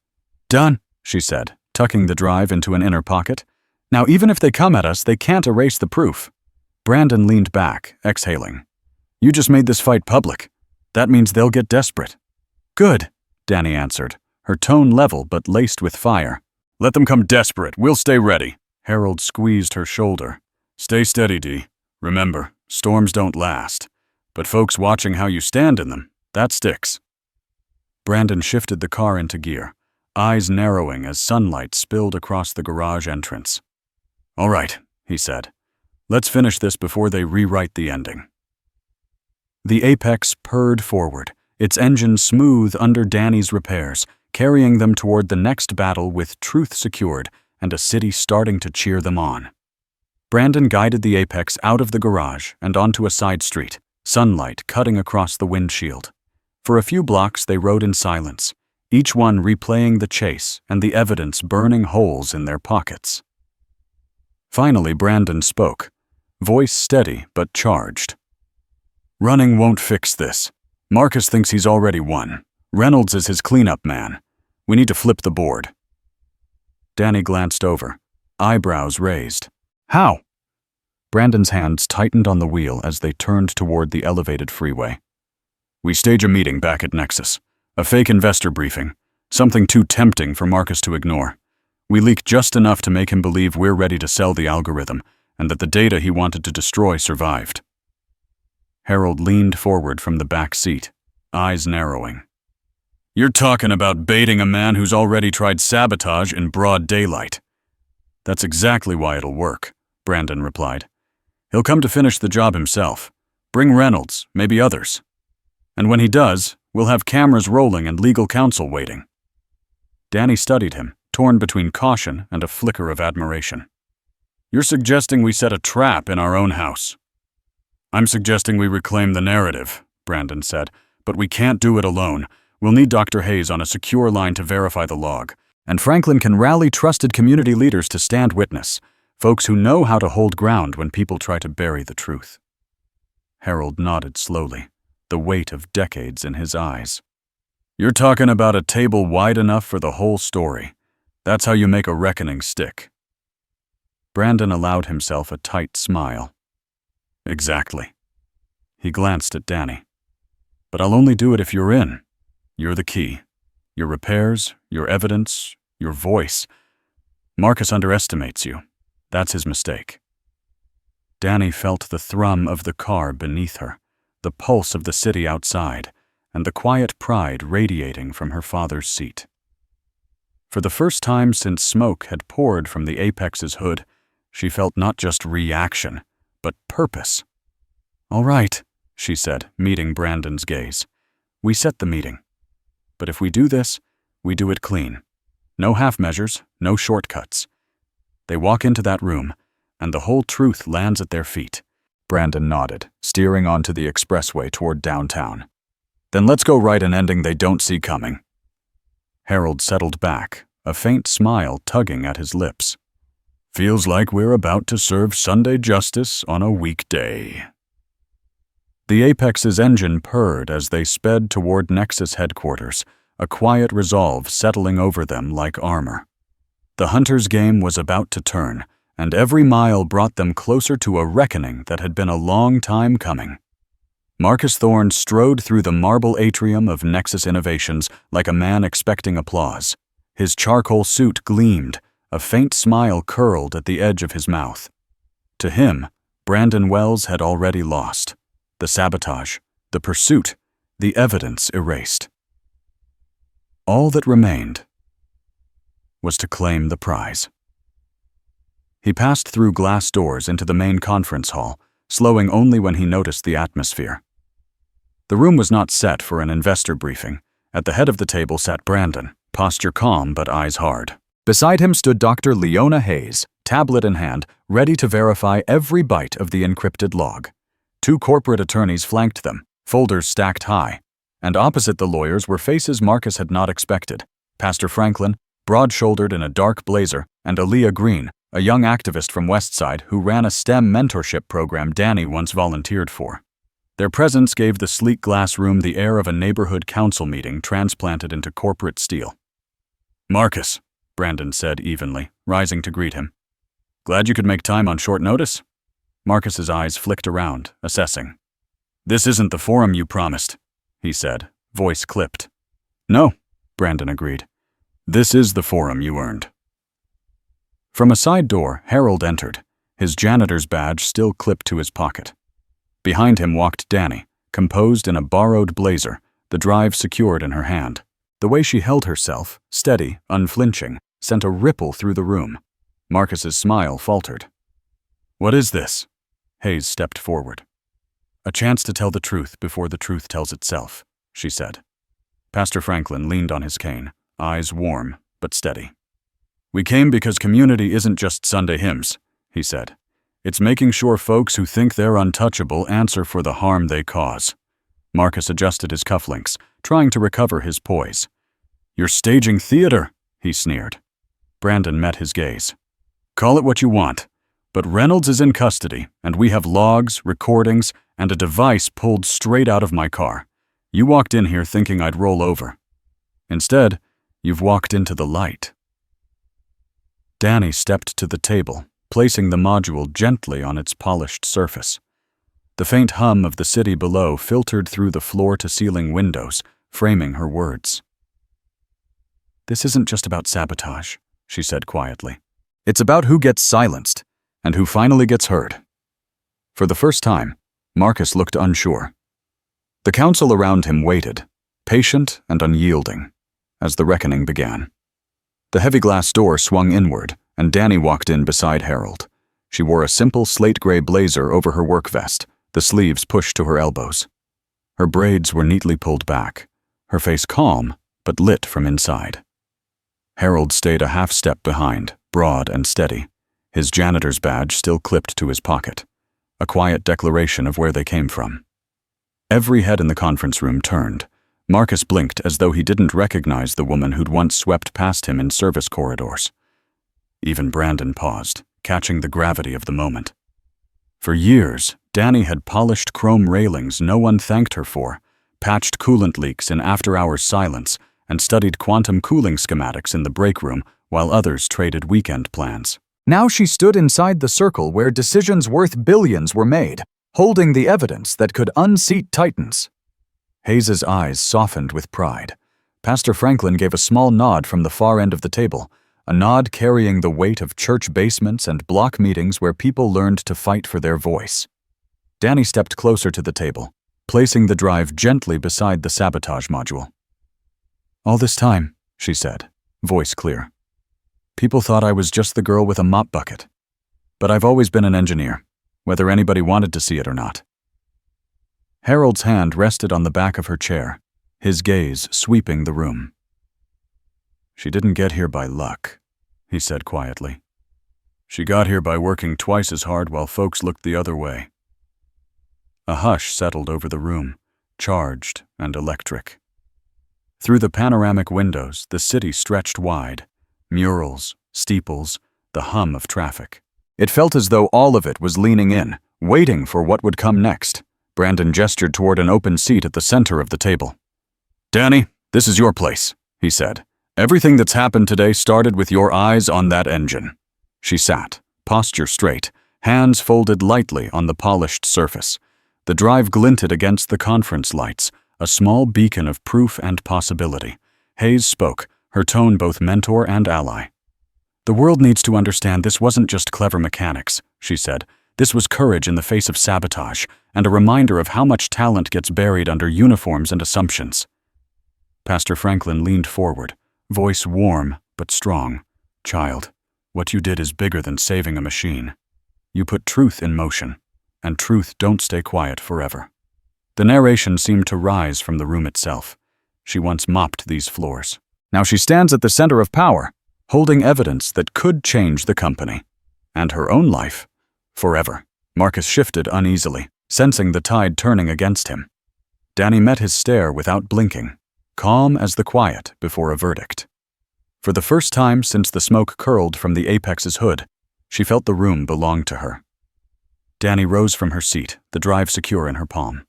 "Done," she said, tucking the drive into an inner pocket. "Now even if they come at us, they can't erase the proof." Brandon leaned back, exhaling. "You just made this fight public. That means they'll get desperate." "Good," Dani answered, her tone level but laced with fire. "Let them come desperate. We'll stay ready." Harold squeezed her shoulder. "Stay steady, Dee. Remember, storms don't last. But folks watching how you stand in them, that sticks." Brandon shifted the car into gear, eyes narrowing as sunlight spilled across the garage entrance. "All right," he said. "Let's finish this before they rewrite the ending." The Apex purred forward, its engine smooth under Dani's repairs, carrying them toward the next battle with truth secured and a city starting to cheer them on. Brandon guided the Apex out of the garage and onto a side street, sunlight cutting across the windshield. For a few blocks they rode in silence, each one replaying the chase and the evidence burning holes in their pockets. Finally, Brandon spoke, voice steady but charged. "Running won't fix this. Marcus thinks he's already won. Reynolds is his cleanup man. We need to flip the board." Dani glanced over, eyebrows raised. "How?" Brandon's hands tightened on the wheel as they turned toward the elevated freeway. "We stage a meeting back at Nexus. A fake investor briefing. Something too tempting for Marcus to ignore. We leak just enough to make him believe we're ready to sell the algorithm, and that the data he wanted to destroy survived." Harold leaned forward from the back seat, eyes narrowing. "You're talking about baiting a man who's already tried sabotage in broad daylight." "That's exactly why it'll work," Brandon replied. "He'll come to finish the job himself. Bring Reynolds, maybe others. And when he does, we'll have cameras rolling and legal counsel waiting." Dani studied him, torn between caution and a flicker of admiration. "You're suggesting we set a trap in our own house." "I'm suggesting we reclaim the narrative," Brandon said, "but we can't do it alone. We'll need Dr. Hayes on a secure line to verify the log, and Franklin can rally trusted community leaders to stand witness, folks who know how to hold ground when people try to bury the truth." Harold nodded slowly, the weight of decades in his eyes. "You're talking about a table wide enough for the whole story. That's how you make a reckoning stick." Brandon allowed himself a tight smile. "Exactly." He glanced at Dani. "But I'll only do it if you're in. You're the key. Your repairs, your evidence, your voice. Marcus underestimates you. That's his mistake." Dani felt the thrum of the car beneath her, the pulse of the city outside, and the quiet pride radiating from her father's seat. For the first time since smoke had poured from the Apex's hood, she felt not just reaction, but purpose. "All right," she said, meeting Brandon's gaze. "We set the meeting. But if we do this, we do it clean. No half measures, no shortcuts." They walk into that room, and the whole truth lands at their feet. Brandon nodded, steering onto the expressway toward downtown. "Then let's go write an ending they don't see coming." Harold settled back, a faint smile tugging at his lips. "Feels like we're about to serve Sunday justice on a weekday." The Apex's engine purred as they sped toward Nexus headquarters, a quiet resolve settling over them like armor. The hunter's game was about to turn, and every mile brought them closer to a reckoning that had been a long time coming. Marcus Thorne strode through the marble atrium of Nexus Innovations like a man expecting applause. His charcoal suit gleamed, a faint smile curled at the edge of his mouth. To him, Brandon Wells had already lost. The sabotage, the pursuit, the evidence erased. All that remained was to claim the prize. He passed through glass doors into the main conference hall, slowing only when he noticed the atmosphere. The room was not set for an investor briefing. At the head of the table sat Brandon, posture calm but eyes hard. Beside him stood Dr. Leona Hayes, tablet in hand, ready to verify every byte of the encrypted log. 2 corporate attorneys flanked them, folders stacked high, and opposite the lawyers were faces Marcus had not expected. Pastor Franklin, broad-shouldered in a dark blazer, and Aaliyah Green, a young activist from Westside who ran a STEM mentorship program Dani once volunteered for. Their presence gave the sleek glass room the air of a neighborhood council meeting transplanted into corporate steel. "Marcus," Brandon said evenly, rising to greet him. "Glad you could make time on short notice?" Marcus's eyes flicked around, assessing. "This isn't the forum you promised," he said, voice clipped. "No," Brandon agreed. "This is the forum you earned." From a side door, Harold entered, his janitor's badge still clipped to his pocket. Behind him walked Dani, composed in a borrowed blazer, the drive secured in her hand. The way she held herself, steady, unflinching, sent a ripple through the room. Marcus's smile faltered. "What is this?" Hayes stepped forward. "A chance to tell the truth before the truth tells itself," she said. Pastor Franklin leaned on his cane, eyes warm but steady. "We came because community isn't just Sunday hymns," he said. "It's making sure folks who think they're untouchable answer for the harm they cause." Marcus adjusted his cufflinks, trying to recover his poise. "You're staging theater," he sneered. Brandon met his gaze. "Call it what you want, but Reynolds is in custody, and we have logs, recordings, and a device pulled straight out of my car. You walked in here thinking I'd roll over. Instead, you've walked into the light." Dani stepped to the table, placing the module gently on its polished surface. The faint hum of the city below filtered through the floor-to-ceiling windows, framing her words. "This isn't just about sabotage," she said quietly. "It's about who gets silenced, and who finally gets heard." For the first time, Marcus looked unsure. The council around him waited, patient and unyielding, as the reckoning began. The heavy glass door swung inward, and Dani walked in beside Harold. She wore a simple slate-gray blazer over her work vest, the sleeves pushed to her elbows. Her braids were neatly pulled back, her face calm, but lit from inside. Harold stayed a half step behind, broad and steady, his janitor's badge still clipped to his pocket, a quiet declaration of where they came from. Every head in the conference room turned. Marcus blinked as though he didn't recognize the woman who'd once swept past him in service corridors. Even Brandon paused, catching the gravity of the moment. For years, Dani had polished chrome railings no one thanked her for, patched coolant leaks in after-hours silence, and studied quantum cooling schematics in the break room while others traded weekend plans. Now she stood inside the circle where decisions worth billions were made, holding the evidence that could unseat titans. Hayes's eyes softened with pride. Pastor Franklin gave a small nod from the far end of the table, a nod carrying the weight of church basements and block meetings where people learned to fight for their voice. Dani stepped closer to the table, placing the drive gently beside the sabotage module. "All this time," she said, voice clear, "people thought I was just the girl with a mop bucket. But I've always been an engineer, whether anybody wanted to see it or not." Harold's hand rested on the back of her chair, his gaze sweeping the room. "She didn't get here by luck," he said quietly. "She got here by working twice as hard while folks looked the other way." A hush settled over the room, charged and electric. Through the panoramic windows, the city stretched wide. Murals, steeples, the hum of traffic. It felt as though all of it was leaning in, waiting for what would come next. Brandon gestured toward an open seat at the center of the table. "Dani, this is your place," he said. "Everything that's happened today started with your eyes on that engine." She sat, posture straight, hands folded lightly on the polished surface. The drive glinted against the conference lights, a small beacon of proof and possibility. Hayes spoke, her tone both mentor and ally. "The world needs to understand this wasn't just clever mechanics," she said. "This was courage in the face of sabotage, and a reminder of how much talent gets buried under uniforms and assumptions." Pastor Franklin leaned forward, voice warm but strong. "Child, what you did is bigger than saving a machine. You put truth in motion, and truth don't stay quiet forever." The narration seemed to rise from the room itself. She once mopped these floors. Now she stands at the center of power, holding evidence that could change the company. And her own life. Forever. Marcus shifted uneasily, sensing the tide turning against him. Dani met his stare without blinking, calm as the quiet before a verdict. For the first time since the smoke curled from the Apex's hood, she felt the room belonged to her. Dani rose from her seat, the drive secure in her palm.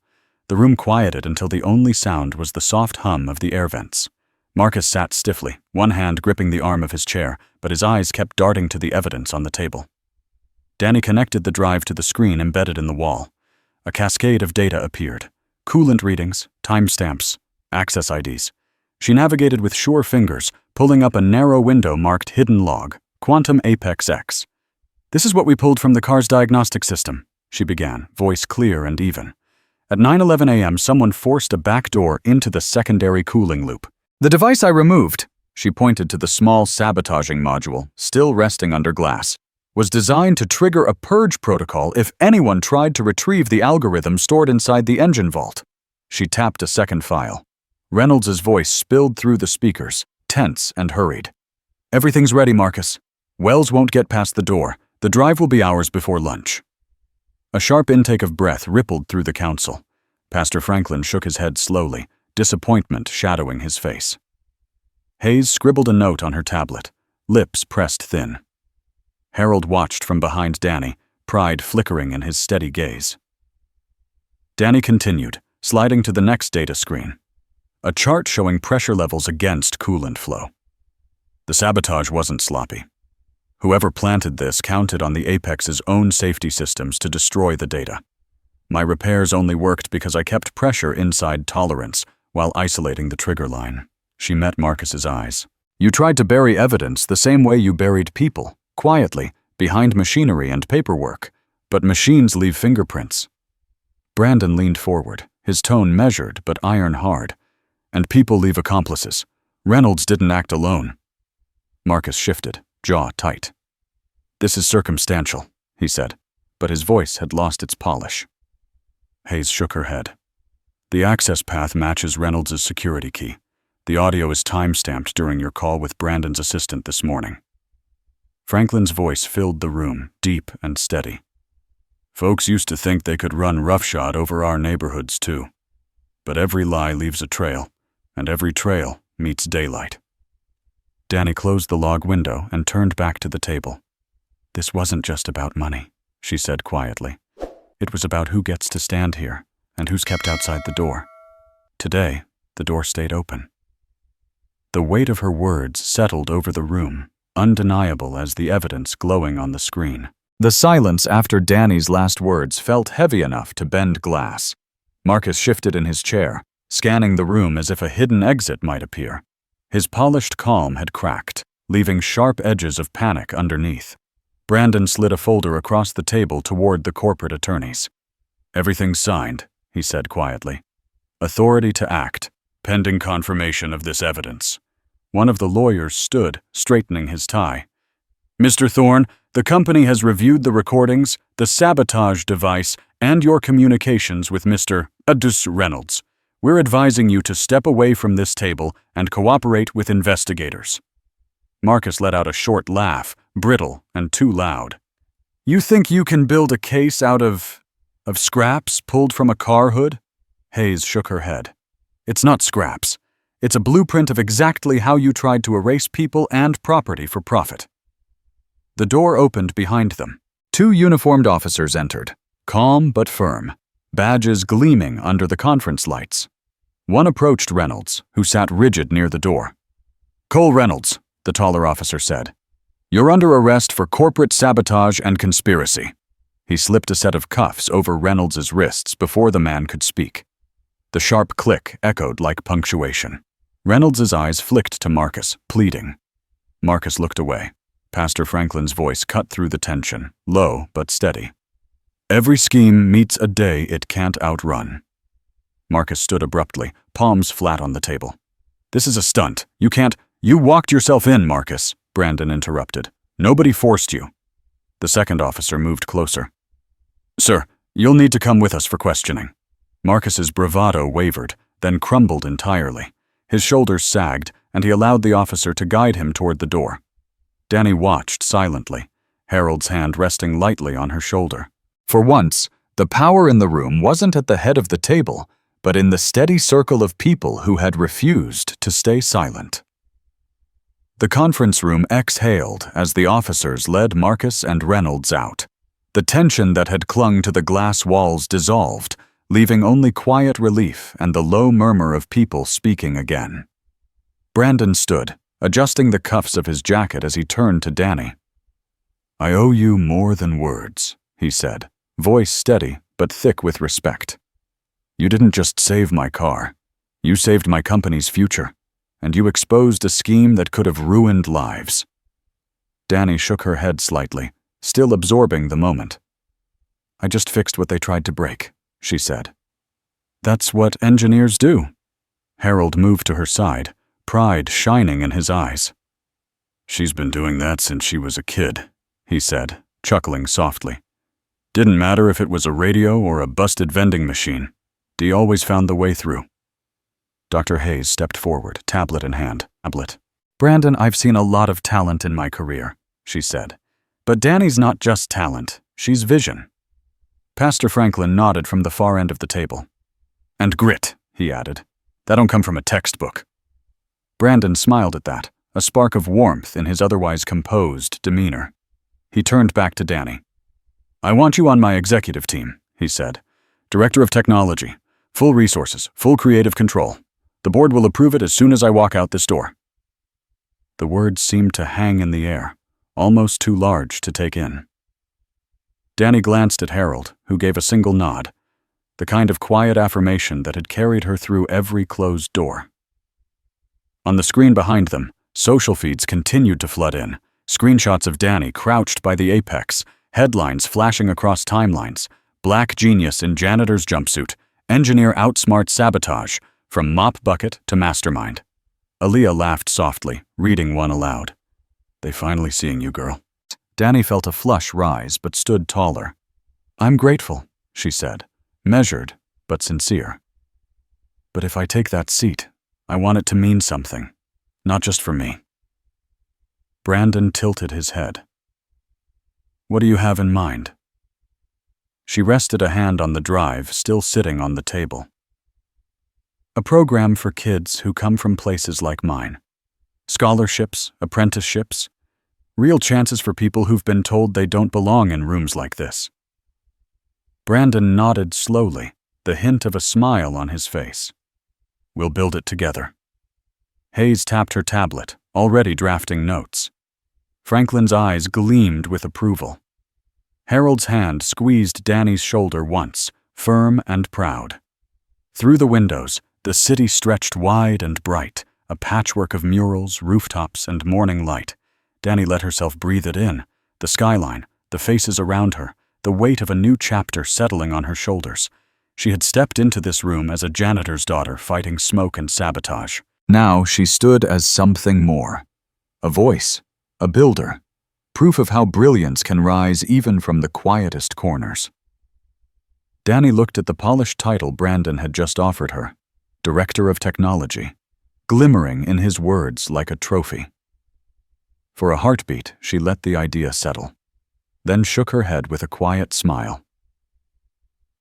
The room quieted until the only sound was the soft hum of the air vents. Marcus sat stiffly, one hand gripping the arm of his chair, but his eyes kept darting to the evidence on the table. Dani connected the drive to the screen embedded in the wall. A cascade of data appeared. Coolant readings, timestamps, access IDs. She navigated with sure fingers, pulling up a narrow window marked Hidden Log, Quantum Apex X. "This is what we pulled from the car's diagnostic system," she began, voice clear and even. "At 9:11 a.m., someone forced a back door into the secondary cooling loop. The device I removed," she pointed to the small sabotaging module, still resting under glass, "was designed to trigger a purge protocol if anyone tried to retrieve the algorithm stored inside the engine vault." She tapped a second file. Reynolds' voice spilled through the speakers, tense and hurried. "Everything's ready, Marcus. Wells won't get past the door. The drive will be ours before lunch." A sharp intake of breath rippled through the council. Pastor Franklin shook his head slowly, disappointment shadowing his face. Hayes scribbled a note on her tablet, lips pressed thin. Harold watched from behind Dani, pride flickering in his steady gaze. Dani continued, sliding to the next data screen. A chart showing pressure levels against coolant flow. The sabotage wasn't sloppy. Whoever planted this counted on the Apex's own safety systems to destroy the data. My repairs only worked because I kept pressure inside tolerance while isolating the trigger line. She met Marcus's eyes. "You tried to bury evidence the same way you buried people, quietly, behind machinery and paperwork. But machines leave fingerprints." Brandon leaned forward, his tone measured but iron hard. "And people leave accomplices. Reynolds didn't act alone." Marcus shifted, jaw tight. "This is circumstantial," he said, but his voice had lost its polish. Hayes shook her head. "The access path matches Reynolds' security key. The audio is time-stamped during your call with Brandon's assistant this morning." Franklin's voice filled the room, deep and steady. "Folks used to think they could run roughshod over our neighborhoods too. But every lie leaves a trail, and every trail meets daylight." Dani closed the log window and turned back to the table. "This wasn't just about money," she said quietly. "It was about who gets to stand here and who's kept outside the door. Today, the door stayed open." The weight of her words settled over the room, undeniable as the evidence glowing on the screen. The silence after Dani's last words felt heavy enough to bend glass. Marcus shifted in his chair, scanning the room as if a hidden exit might appear. His polished calm had cracked, leaving sharp edges of panic underneath. Brandon slid a folder across the table toward the corporate attorneys. "Everything's signed," he said quietly. "Authority to act, pending confirmation of this evidence." One of the lawyers stood, straightening his tie. "Mr. Thorne, the company has reviewed the recordings, the sabotage device, and your communications with Mr. Adus Reynolds, we're advising you to step away from this table and cooperate with investigators. Marcus let out a short laugh, brittle and too loud. You think you can build a case out of scraps pulled from a car hood? Hayes shook her head. It's not scraps. It's a blueprint of exactly how you tried to erase people and property for profit. The door opened behind them. 2 uniformed officers entered, calm but firm, badges gleaming under the conference lights. One approached Reynolds, who sat rigid near the door. Cole Reynolds, the taller officer said. You're under arrest for corporate sabotage and conspiracy. He slipped a set of cuffs over Reynolds' wrists before the man could speak. The sharp click echoed like punctuation. Reynolds' eyes flicked to Marcus, pleading. Marcus looked away. Pastor Franklin's voice cut through the tension, low but steady. Every scheme meets a day it can't outrun. Marcus stood abruptly, palms flat on the table. This is a stunt. You walked yourself in, Marcus, Brandon interrupted. Nobody forced you. The second officer moved closer. Sir, you'll need to come with us for questioning. Marcus's bravado wavered, then crumbled entirely. His shoulders sagged, and he allowed the officer to guide him toward the door. Dani watched silently, Harold's hand resting lightly on her shoulder. For once, the power in the room wasn't at the head of the table, but in the steady circle of people who had refused to stay silent. The conference room exhaled as the officers led Marcus and Reynolds out. The tension that had clung to the glass walls dissolved, leaving only quiet relief and the low murmur of people speaking again. Brandon stood, adjusting the cuffs of his jacket as he turned to Dani. I owe you more than words, he said, voice steady but thick with respect. You didn't just save my car. You saved my company's future, and you exposed a scheme that could have ruined lives. Dani shook her head slightly, still absorbing the moment. I just fixed what they tried to break, she said. That's what engineers do. Harold moved to her side, pride shining in his eyes. She's been doing that since she was a kid, he said, chuckling softly. Didn't matter if it was a radio or a busted vending machine. Dee always found the way through. Dr. Hayes stepped forward, tablet in hand. Brandon, I've seen a lot of talent in my career, she said. But Dani's not just talent, she's vision. Pastor Franklin nodded from the far end of the table. And grit, he added. That don't come from a textbook. Brandon smiled at that, a spark of warmth in his otherwise composed demeanor. He turned back to Dani. I want you on my executive team, he said. Director of Technology. Full resources, full creative control. The board will approve it as soon as I walk out this door. The words seemed to hang in the air, almost too large to take in. Dani glanced at Harold, who gave a single nod, the kind of quiet affirmation that had carried her through every closed door. On the screen behind them, social feeds continued to flood in, screenshots of Dani crouched by the apex, headlines flashing across timelines, Black genius in janitor's jumpsuit, engineer outsmarts sabotage, from mop bucket to mastermind. Aaliyah laughed softly, reading one aloud. They finally seeing you, girl. Dani felt a flush rise, but stood taller. I'm grateful, she said, measured, but sincere. But if I take that seat, I want it to mean something, not just for me. Brandon tilted his head. What do you have in mind? She rested a hand on the drive, still sitting on the table. A program for kids who come from places like mine. Scholarships, apprenticeships, real chances for people who've been told they don't belong in rooms like this. Brandon nodded slowly, the hint of a smile on his face. We'll build it together. Hayes tapped her tablet, already drafting notes. Franklin's eyes gleamed with approval. Harold's hand squeezed Dani's shoulder once, firm and proud. Through the windows, the city stretched wide and bright, a patchwork of murals, rooftops, and morning light. Dani let herself breathe it in, the skyline, the faces around her, the weight of a new chapter settling on her shoulders. She had stepped into this room as a janitor's daughter fighting smoke and sabotage. Now she stood as something more. A voice, a builder, proof of how brilliance can rise even from the quietest corners. Dani looked at the polished title Brandon had just offered her, Director of Technology, glimmering in his words like a trophy. For a heartbeat, she let the idea settle, then shook her head with a quiet smile.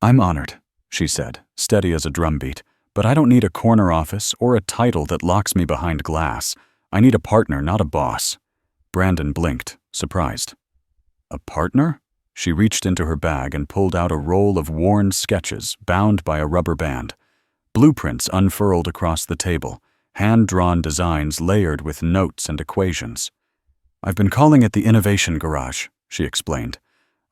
"I'm honored," she said, steady as a drumbeat, "but I don't need a corner office or a title that locks me behind glass. I need a partner, not a boss." Brandon blinked, surprised. "A partner?" She reached into her bag and pulled out a roll of worn sketches bound by a rubber band. Blueprints unfurled across the table, hand-drawn designs layered with notes and equations. "I've been calling it the Innovation Garage," she explained.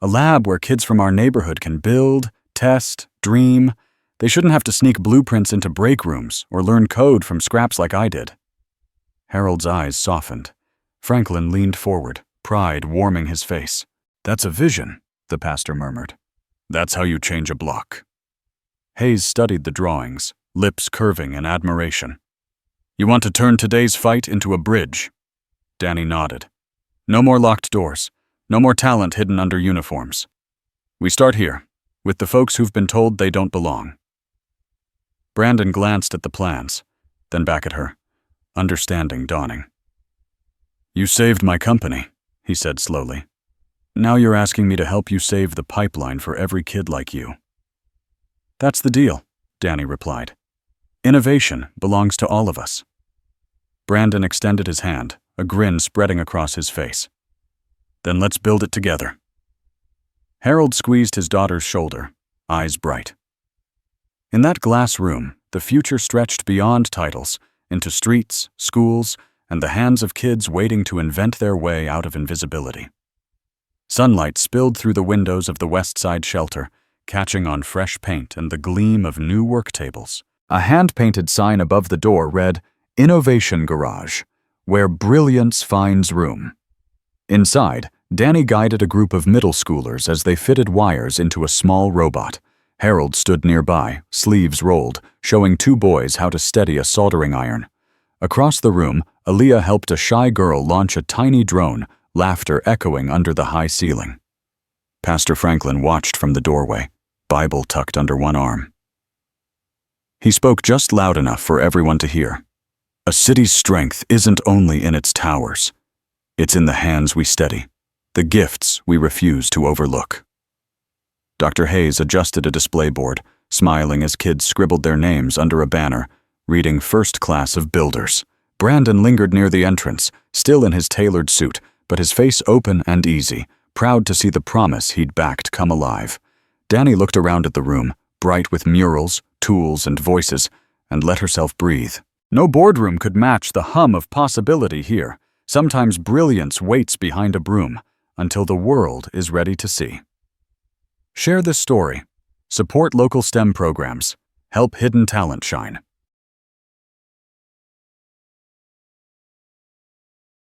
"A lab where kids from our neighborhood can build, test, dream. They shouldn't have to sneak blueprints into break rooms or learn code from scraps like I did." Harold's eyes softened. Franklin leaned forward, pride warming his face. "That's a vision," the pastor murmured. "That's how you change a block." Hayes studied the drawings, lips curving in admiration. "You want to turn today's fight into a bridge?" Dani nodded. "No more locked doors. No more talent hidden under uniforms. We start here, with the folks who've been told they don't belong." Brandon glanced at the plans, then back at her, understanding dawning. "You saved my company," he said slowly. "Now you're asking me to help you save the pipeline for every kid like you." "That's the deal," Dani replied. "Innovation belongs to all of us." Brandon extended his hand, a grin spreading across his face. "Then let's build it together." Harold squeezed his daughter's shoulder, eyes bright. In that glass room, the future stretched beyond titles, into streets, schools, and the hands of kids waiting to invent their way out of invisibility. Sunlight spilled through the windows of the West Side shelter, catching on fresh paint and the gleam of new work tables. A hand-painted sign above the door read, "Innovation Garage, where brilliance finds room." Inside, Dani guided a group of middle schoolers as they fitted wires into a small robot. Harold stood nearby, sleeves rolled, showing two boys how to steady a soldering iron. Across the room, Aaliyah helped a shy girl launch a tiny drone, laughter echoing under the high ceiling. Pastor Franklin watched from the doorway, Bible tucked under one arm. He spoke just loud enough for everyone to hear. "A city's strength isn't only in its towers. It's in the hands we steady, the gifts we refuse to overlook." Dr. Hayes adjusted a display board, smiling as kids scribbled their names under a banner, reading First Class of Builders. Brandon lingered near the entrance, still in his tailored suit, but his face open and easy, proud to see the promise he'd backed come alive. Dani looked around at the room, bright with murals, tools, and voices, and let herself breathe. No boardroom could match the hum of possibility here. Sometimes brilliance waits behind a broom, until the world is ready to see. Share this story. Support local STEM programs. Help hidden talent shine.